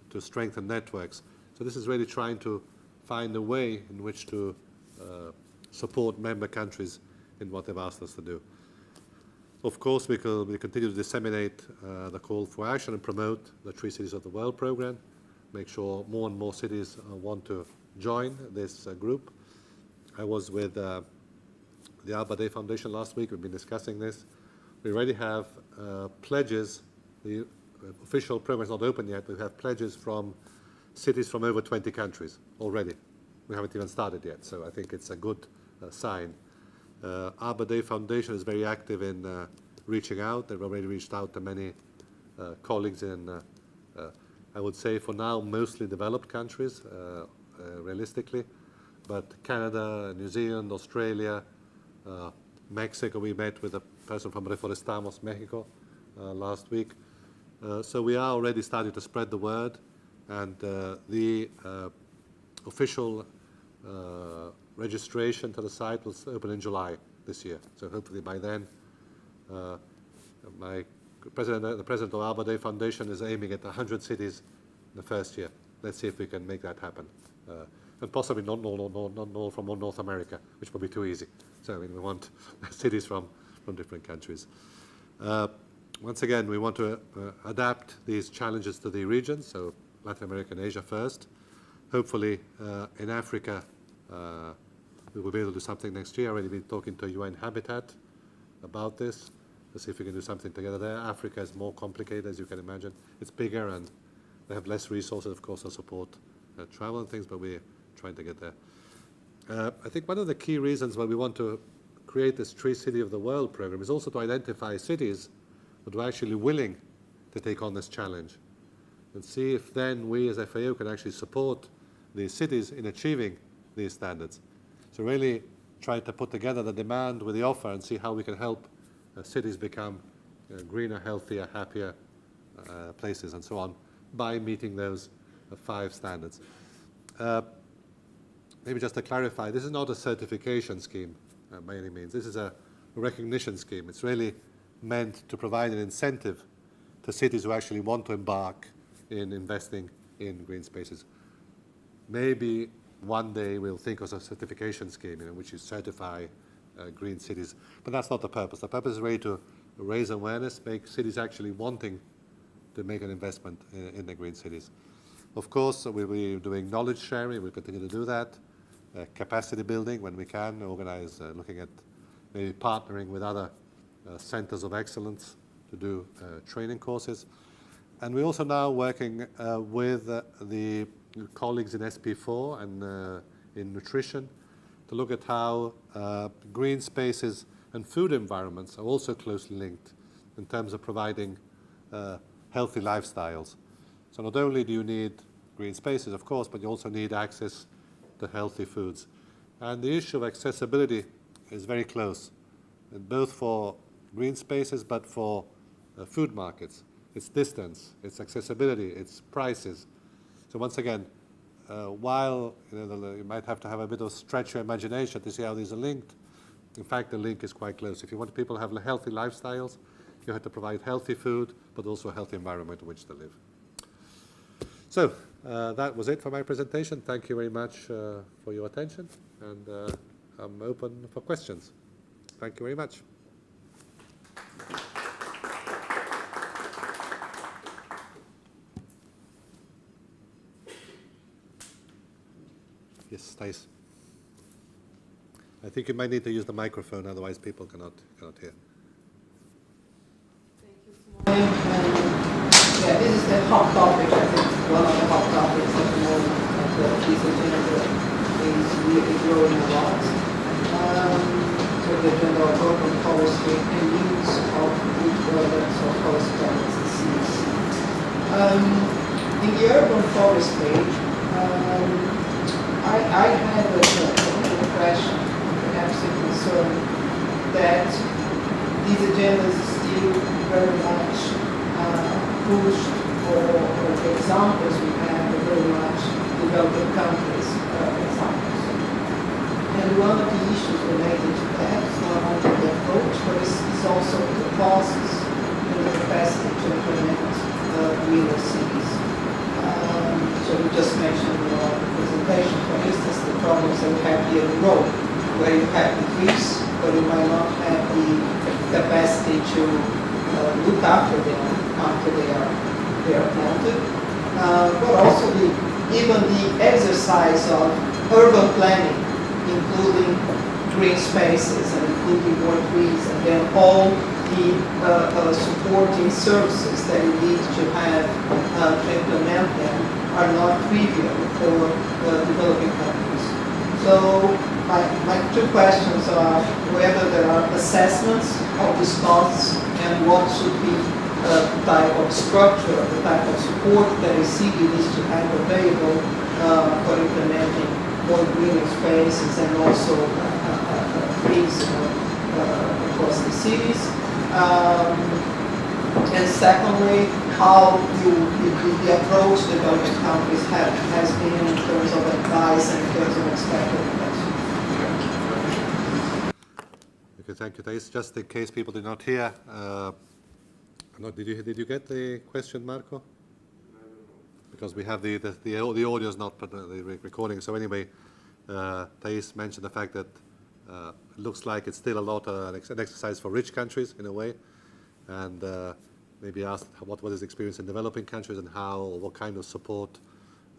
to strengthen networks. So this is really trying to find a way in which to support member countries in what they've asked us to do. Of course, we continue to disseminate the call for action and promote the Tree Cities of the World program, make sure more and more cities want to join this group. I was with the Arbor Day Foundation last week. We've been discussing this. We already have pledges. The official program is not open yet. We have pledges from cities from over 20 countries already. We haven't even started yet, so I think it's a good sign. Arbor Day Foundation is very active in reaching out. They've already reached out to many colleagues in, I would say for now, mostly developed countries, realistically. But Canada, New Zealand, Australia, Mexico, we met with a person from Reforestamos Mexico last week. So we are already starting to spread the word, and the official registration to the site will open in July this year. So hopefully by then, the president of Arbor Day Foundation is aiming at 100 cities in the first year. Let's see if we can make that happen. And possibly not all from North America, which will be too easy. So I mean, we want cities from different countries. Once again, we want to adapt these challenges to the region, so Latin America and Asia first. Hopefully, in Africa, we will be able to do something next year. I've already been talking to UN Habitat about this, to see if we can do something together there. Africa is more complicated, as you can imagine. It's bigger, and they have less resources, of course, to support travel and things, but we're trying to get there. I think one of the key reasons why we want to create this Tree City of the World program is also to identify cities that are actually willing to take on this challenge, and see if then we as FAO can actually support these cities in achieving these standards. So really try to put together the demand with the offer and see how we can help cities become greener, healthier, happier places and so on by meeting those 5 standards. Maybe just to clarify, this is not a certification scheme by any means. This is a recognition scheme. It's really meant to provide an incentive to cities who actually want to embark in investing in green spaces. Maybe one day we'll think of a certification scheme in which you certify green cities, but that's not the purpose. The purpose is really to raise awareness, make cities actually wanting to make an investment in the green cities. Of course, we'll be doing knowledge sharing. We'll continue to do that. Capacity building when we can, organize, looking at maybe partnering with other centers of excellence to do training courses. And we're also now working with the colleagues in SP4 and in nutrition to look at how green spaces and food environments are also closely linked in terms of providing healthy lifestyles. So not only do you need green spaces, of course, but you also need access to healthy foods. And the issue of accessibility is very close, both for green spaces, but for food markets. It's distance, it's accessibility, it's prices. So once again, while you might have to have a bit of stretch your imagination to see how these are linked, in fact, the link is quite close. If you want people to have healthy lifestyles, you have to provide healthy food, but also a healthy environment in which to live. So That was it for my presentation. Thank you very much for your attention, and I'm open for questions. Thank you very much. Yes, Thijs. I think you might need to use the microphone, otherwise people cannot hear. Thank you, Simone. Yeah, this is the hot topic. I think one of the hot topics at the moment, and this agenda is really growing a lot. So the agenda of urban forestry and use of wood products or forest products and seeds. In the urban forestry, I had an impression, perhaps a concern, that these agendas still very much pushed, or the examples we have are very much developing countries examples. And one of the issues related to that is not only the approach, but it's also the process and the capacity to implement greener cities. So we just mentioned in our presentation, for instance, the problems that we have here in Rome, where you have the trees, but you might not have the capacity to look after them after they are planted. But also even the exercise of urban planning, including green spaces and including more trees, and then all the supporting services that you need to have to implement them are not trivial for developing countries. So my two questions are whether there are assessments of these costs and what should be the type of structure, the type of support that a city needs to have available for implementing more greener spaces and also trees across the cities. And secondly, how the approach developing countries has been in terms of advice and in terms of expected investment. Okay, thank you, Thijs. Just in case people did not hear, did you get the question, Marco? Because we have the audio is not, but the recording. So anyway, Thijs mentioned the fact that it looks like it's still a lot an exercise for rich countries in a way, and maybe asked what was his experience in developing countries and what kind of support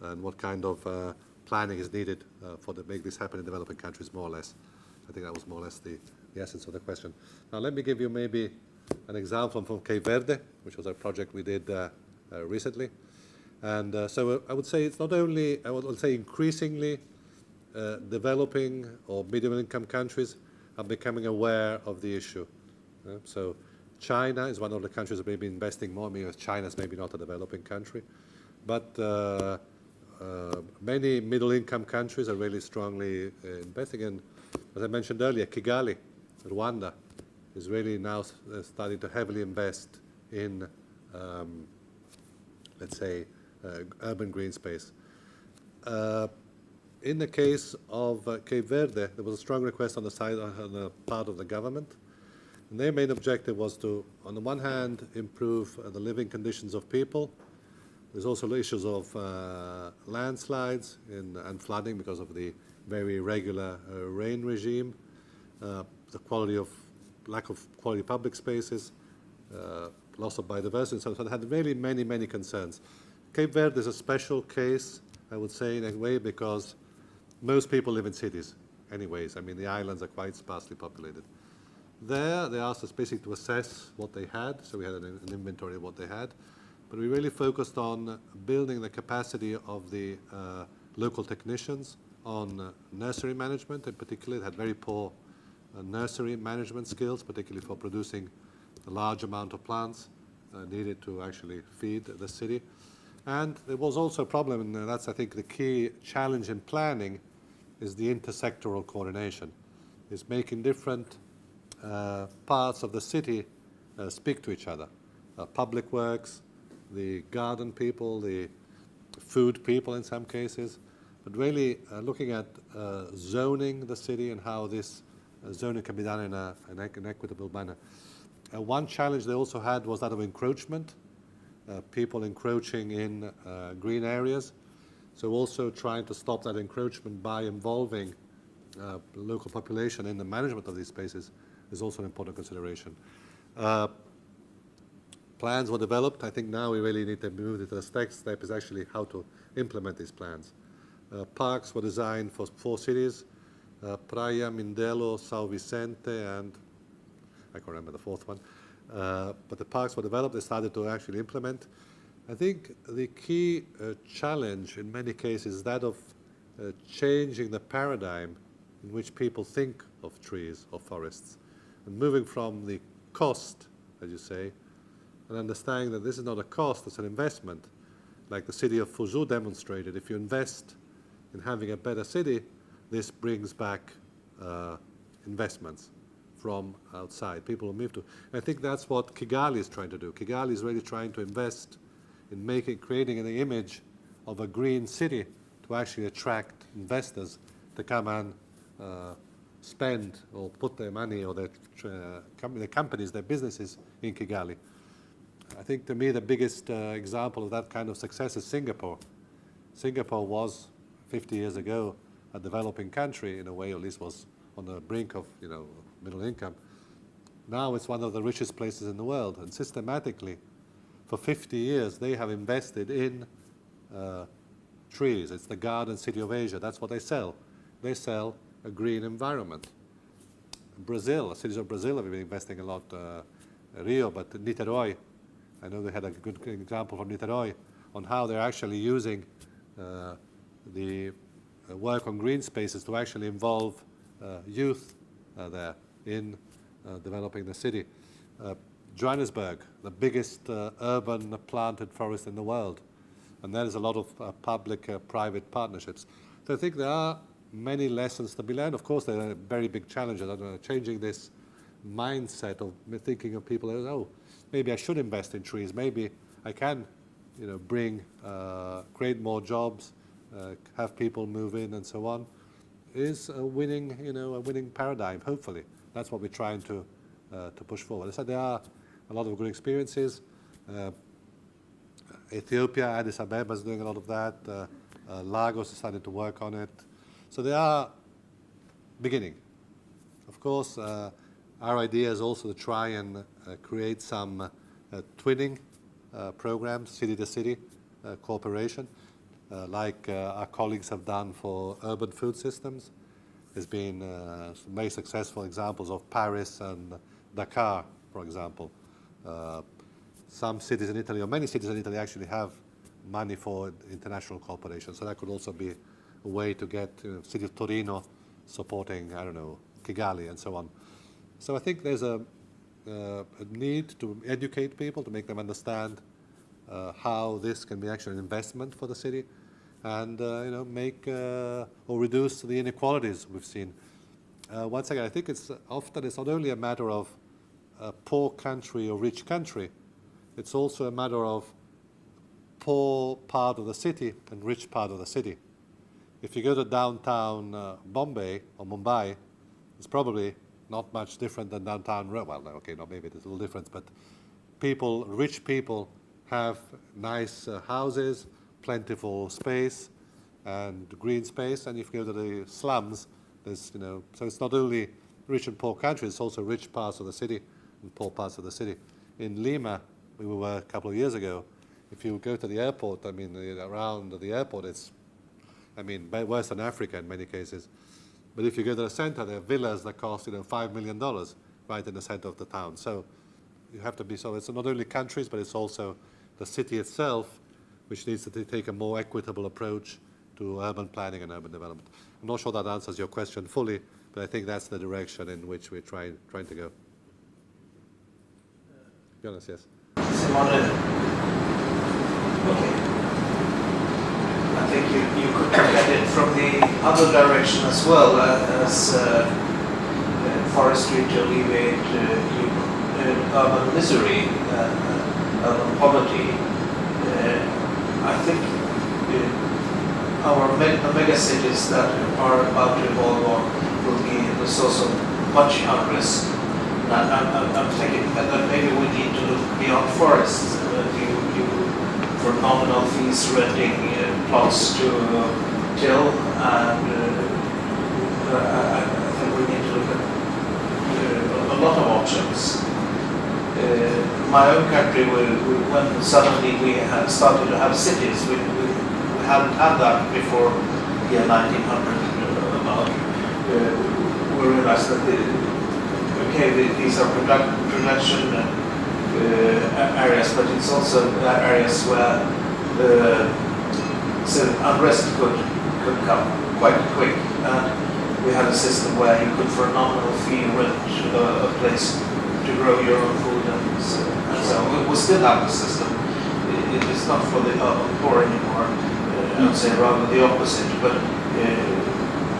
and what kind of planning is needed to make this happen in developing countries, more or less. I think that was more or less the essence of the question. Now let me give you maybe an example from Cape Verde, which was a project we did recently. And so I would say it's not only, I would say increasingly developing or medium income countries are becoming aware of the issue. So China is one of the countries that may be investing more. I mean, China is maybe not a developing country, but many middle-income countries are really strongly investing in. As I mentioned earlier, Kigali, Rwanda, is really now starting to heavily invest in, let's say, urban green space. In the case of Cape Verde, there was a strong request on the part of the government. And their main objective was to, on the one hand, improve the living conditions of people. There's also issues of landslides and flooding because of the very irregular rain regime, the lack of quality public spaces, loss of biodiversity, so it had really many concerns. Cape Verde is a special case, I would say, in a way, because most people live in cities anyways. I mean, the islands are quite sparsely populated. There, they asked us basically to assess what they had, so we had an inventory of what they had, but we really focused on building the capacity of the local technicians on nursery management. In particular, it had very poor nursery management skills, particularly for producing a large amount of plants needed to actually feed the city. And there was also a problem, and that's, I think, the key challenge in planning, is the intersectoral coordination. Is making different parts of the city speak to each other. Public works, the garden people, the food people in some cases, but really looking at zoning the city and how this zoning can be done in an equitable manner. One challenge they also had was that of encroachment, people encroaching in green areas. So also trying to stop that encroachment by involving local population in the management of these spaces is also an important consideration. Plans were developed. I think now we really need to move to the next step is actually how to implement these plans. Parks were designed for 4 cities, Praia, Mindelo, São Vicente, and I can't remember the 4th one. But the parks were developed, they started to actually implement. I think the key challenge in many cases is that of changing the paradigm in which people think of trees or forests, and moving from the cost, as you say, and understanding that this is not a cost, it's an investment. Like the city of Fuzhou demonstrated, if you invest in having a better city, this brings back investments from outside. People will move to. And I think that's what Kigali is trying to do. Kigali is really trying to invest in creating an image of a green city to actually attract investors to come and spend or put their money or their companies, their businesses in Kigali. I think to me the biggest example of that kind of success is Singapore. Singapore was 50 years ago a developing country in a way, or at least was on the brink of middle income. Now it's one of the richest places in the world, and systematically for 50 years they have invested in trees. It's the Garden City of Asia. That's what they sell. They sell a green environment. Brazil, the cities of Brazil have been investing a lot. Rio, but Niterói, I know they had a good example from Niterói on how they're actually using the work on green spaces to actually involve youth there in developing the city. Johannesburg, the biggest urban planted forest in the world, and there is a lot of public-private partnerships. So I think there are many lessons to be learned. Of course, there are very big challenges. Changing this mindset of thinking of people as, oh, maybe I should invest in trees. Maybe I can, create more jobs, have people move in, and so on, is a winning paradigm. Hopefully, that's what we're trying to push forward. As I said, there are a lot of good experiences. Ethiopia, Addis Ababa is doing a lot of that. Lagos is starting to work on it. So they are beginning. Of course, our idea is also to try and create some twinning programs, city-to-city cooperation, like our colleagues have done for urban food systems. There's been some very successful examples of Paris and Dakar, for example. Some cities in Italy, or many cities in Italy, actually have money for international cooperation. So that could also be a way to get city of Torino supporting, I don't know, Kigali and so on. So I think there's a need to educate people, to make them understand how this can be actually an investment for the city, and make or reduce the inequalities we've seen. Once again, I think it's not only a matter of a poor country or rich country, it's also a matter of poor part of the city and rich part of the city. If you go to downtown Bombay or Mumbai, it's probably not much different than downtown Rome. Well, okay, no, maybe there's a little difference, but rich people have nice houses, plentiful space, and green space. And if you go to the slums, there's, so it's not only rich and poor countries, it's also rich parts of the city and poor parts of the city. In Lima, we were a couple of years ago. If you go to the airport, around the airport, it's, worse than Africa in many cases. But if you go to the center, there are villas that cost, $5 million right in the center of the town. So you have to be, so it's not only countries, but it's also the city itself, which needs to take a more equitable approach to urban planning and urban development. I'm not sure that answers your question fully, but I think that's the direction in which we're trying to go. Jonas, yes. Simone, okay. I think you could look at it from the other direction as well, as forestry to alleviate urban misery, urban poverty. I think our mega cities that are about to evolve will be the source of much unrest. I'm thinking that maybe we need to look beyond forests, for nominal fees renting plots to till, and I think we need to look at a lot of options. My own country, when suddenly we had started to have cities, we hadn't had that before the year 1900 about. We realized that these are production areas, but it's also areas where unrest could come quite quick. We had a system where you could, for a nominal fee, rent a place to grow your own food, and so we still have the system. It is not for the poor anymore. I would say rather the opposite, but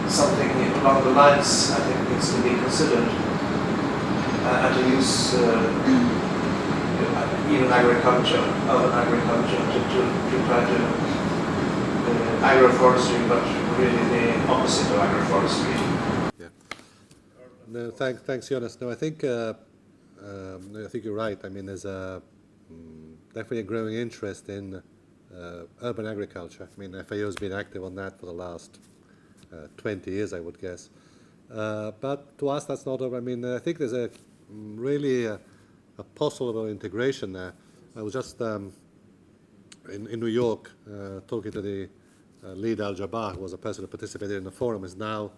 something along the lines I think needs to be considered, and to use even agriculture, urban agriculture, to try to agroforestry, but really the opposite of agroforestry. Yeah. No, thanks, Jonas. No, I think you're right. I mean, there's definitely a growing interest in urban agriculture. I mean, FAO has been active on that for the last 20 years, I would guess. But to us, that's not. I mean, I think there's a really a possible integration there. I was just in New York talking to the Lead Al-Jabbar, who was a person who participated in the forum, is now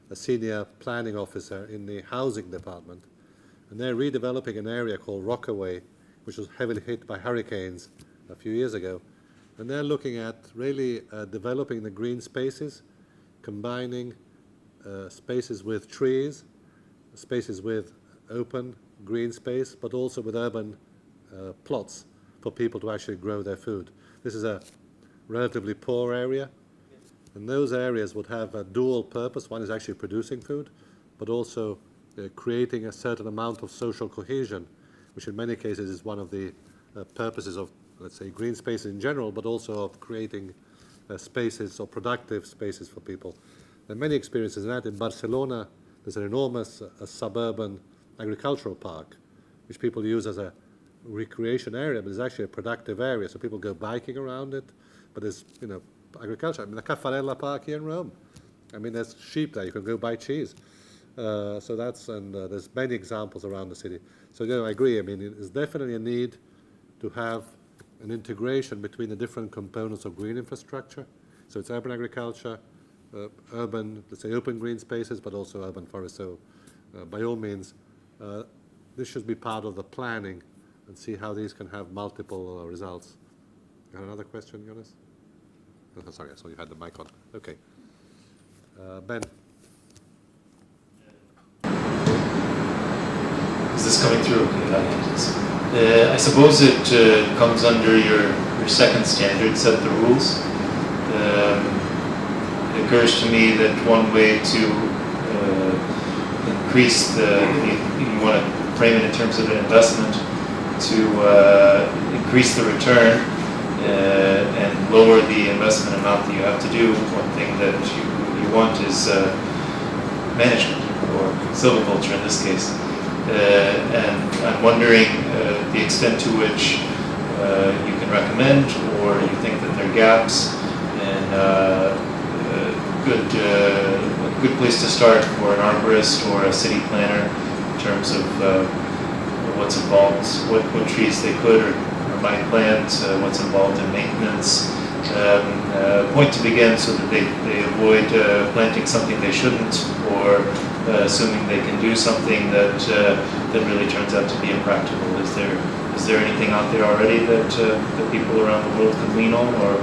a senior planning officer in the housing department. And they're redeveloping an area called Rockaway, which was heavily hit by hurricanes a few years ago. And they're looking at really developing the green spaces, combining spaces with trees, spaces with open green space, but also with urban plots for people to actually grow their food. This is a relatively poor area, and those areas would have a dual purpose. One is actually producing food, but also creating a certain amount of social cohesion, which in many cases is one of the purposes of, let's say, green spaces in general, but also of creating spaces or productive spaces for people. There are many experiences in that. In Barcelona, there's an enormous suburban agricultural park, which people use as a recreation area, but it's actually a productive area. So people go biking around it, but there's, agriculture. I mean, the Caffarella Park here in Rome. I mean, there's sheep there. You can go buy cheese. So that's, and there's many examples around the city. So, I agree. I mean, there's definitely a need to have an integration between the different components of green infrastructure. So it's urban agriculture, urban, let's say, open green spaces, but also urban forests. So by all means, this should be part of the planning and see how these can have multiple results. You had another question, Jonas? Oh, sorry, I saw you had the mic on. Okay. Ben. Is this coming through? I suppose it comes under your second standard, set the rules. It occurs to me that one way to increase you want to frame it in terms of an investment, to increase the return and lower the investment amount that you have to do. One thing that you want is management, or silviculture in this case. And I'm wondering the extent to which you can recommend, or you think that there are gaps, and a good place to start for an arborist or a city planner in terms of what's involved, what trees they could or might plant, what's involved in maintenance. Point to begin so that they avoid planting something they shouldn't, or assuming they can do something that really turns out to be impractical. Is there anything out there already that people around the world can lean on, or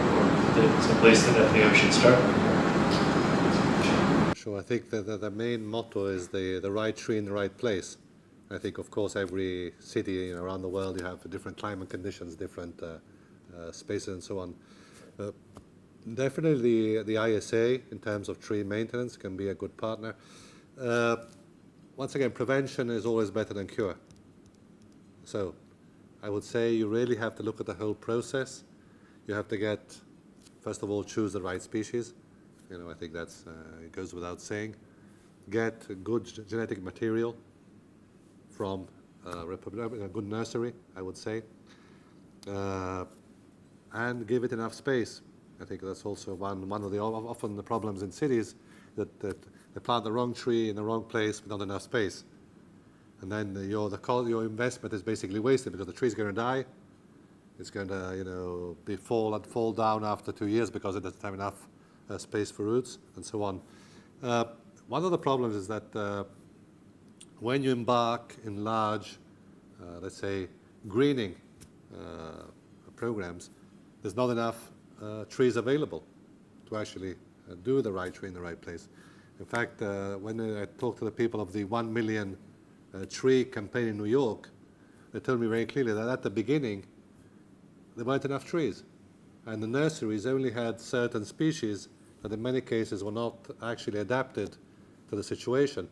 that's a place that FAO should start? Sure. I think that the main motto is the right tree in the right place. I think, of course, every city around the world, you have different climate conditions, different spaces, and so on. Definitely the ISA, in terms of tree maintenance, can be a good partner. Once again, prevention is always better than cure. So I would say you really have to look at the whole process. You have to first of all, choose the right species. I think that's it goes without saying. Get good genetic material from a good nursery, I would say, and give it enough space. I think that's also one of the often the problems in cities, that they plant the wrong tree in the wrong place with not enough space. And then your investment is basically wasted because the tree's going to die. It's going to fall down after 2 years because it doesn't have enough space for roots and so on. One of the problems is that when you embark in large, let's say, greening programs, there's not enough trees available to actually do the right tree in the right place. In fact, when I talked to the people of the 1 million tree campaign in New York, they told me very clearly that at the beginning, there weren't enough trees. And the nurseries only had certain species that in many cases were not actually adapted to the situation.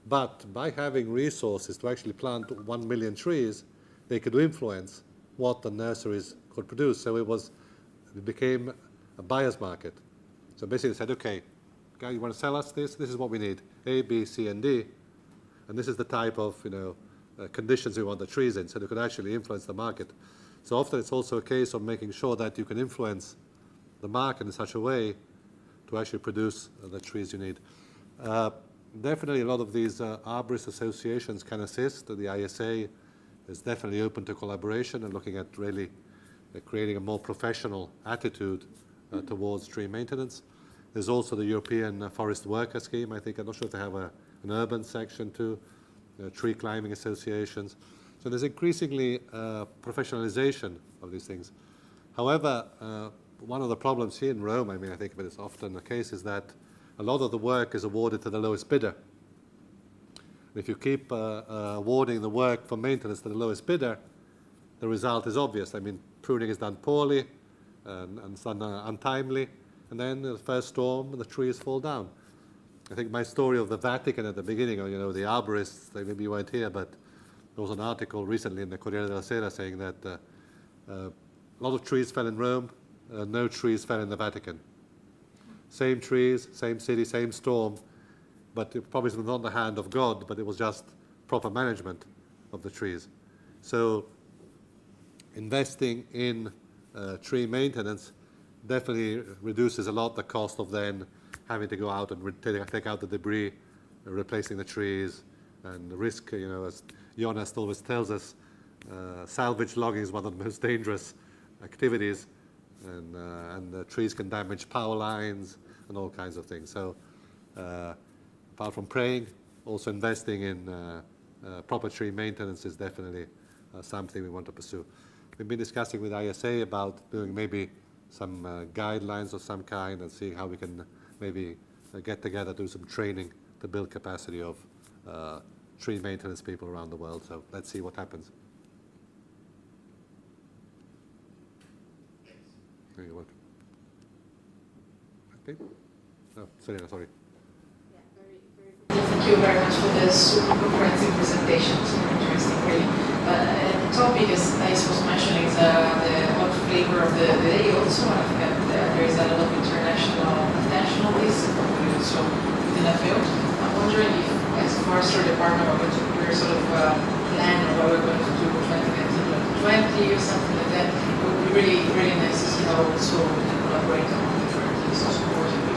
But by having resources to actually plant 1 million trees, they could influence what the nurseries could produce. So it became a buyer's market. So basically they said, okay, guy, you want to sell us this? This is what we need, A, B, C, and D. And this is the type of conditions we want the trees in, so they could actually influence the market. So often it's also a case of making sure that you can influence the market in such a way to actually produce the trees you need. Definitely a lot of these arborist associations can assist. The ISA is definitely open to collaboration and looking at really creating a more professional attitude towards tree maintenance. There's also the European Forest Worker Scheme. I think, I'm not sure if they have an urban section too, tree climbing associations. So there's increasingly professionalization of these things. However, one of the problems here in Rome, I mean, I think it's often the case, is that a lot of the work is awarded to the lowest bidder. If you keep awarding the work for maintenance to the lowest bidder, the result is obvious. I mean, pruning is done poorly and it's done untimely, and then the first storm, the trees fall down. I think my story of the Vatican at the beginning, or the arborists, maybe you weren't here, but there was an article recently in the Corriere della Sera saying that a lot of trees fell in Rome, no trees fell in the Vatican. Same trees, same city, same storm, but it probably was not in the hand of God, but it was just proper management of the trees. So investing in tree maintenance definitely reduces a lot the cost of then having to go out and take out the debris, replacing the trees, and the risk, as Jonas always tells us, salvage logging is one of the most dangerous activities, and the trees can damage power lines and all kinds of things. So apart from praying, also investing in proper tree maintenance is definitely something we want to pursue. We've been discussing with ISA about doing maybe some guidelines of some kind and seeing how we can maybe get together, do some training to build capacity of tree maintenance people around the world. So let's see what happens. You're welcome. Okay. No, Serena, sorry. Yeah, thank you very much for the super comprehensive presentation. Super interesting, really. The topic, as I was mentioning, is the hot flavor of the day also. I think that there is a lot of international attention on this, and probably also within the field. I'm wondering if, as a forestry department, we're going to prepare sort of a plan on what we're going to do for 2019-2020 or something like that. It would be really, really nice to see how also we can collaborate among different teams to support and do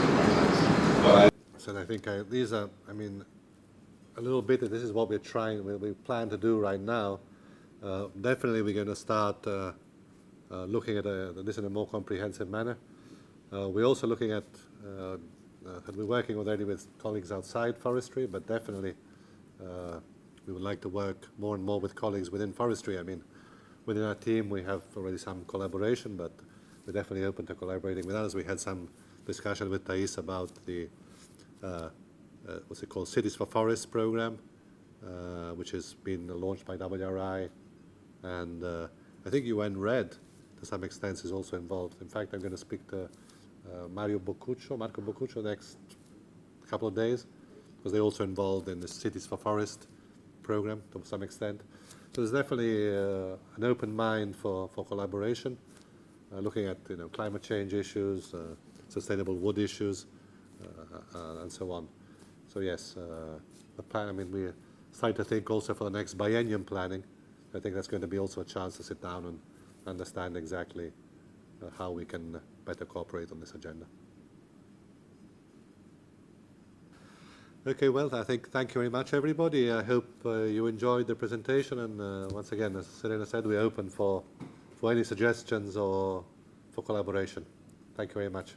that. So I think these are, I mean, a little bit, this is what we're trying, we plan to do right now. Definitely we're going to start looking at this in a more comprehensive manner. We're also looking at, we're working already with colleagues outside forestry, but definitely we would like to work more and more with colleagues within forestry. I mean, within our team we have already some collaboration, but we're definitely open to collaborating with others. We had some discussion with Thais about the what's it called, Cities for Forests program, which has been launched by WRI, and I think UN Red to some extent is also involved. In fact, I'm going to speak to Marco Boccuccio next couple of days, because they're also involved in the Cities for Forest program to some extent. So there's definitely an open mind for collaboration, looking at climate change issues, sustainable wood issues, and so on. So yes, the plan, I mean, we're starting to think also for the next biennium planning. I think that's going to be also a chance to sit down and understand exactly how we can better cooperate on this agenda. Okay, well, I think thank you very much, everybody. I hope you enjoyed the presentation, and once again, as Serena said, we're open for any suggestions or for collaboration. Thank you very much.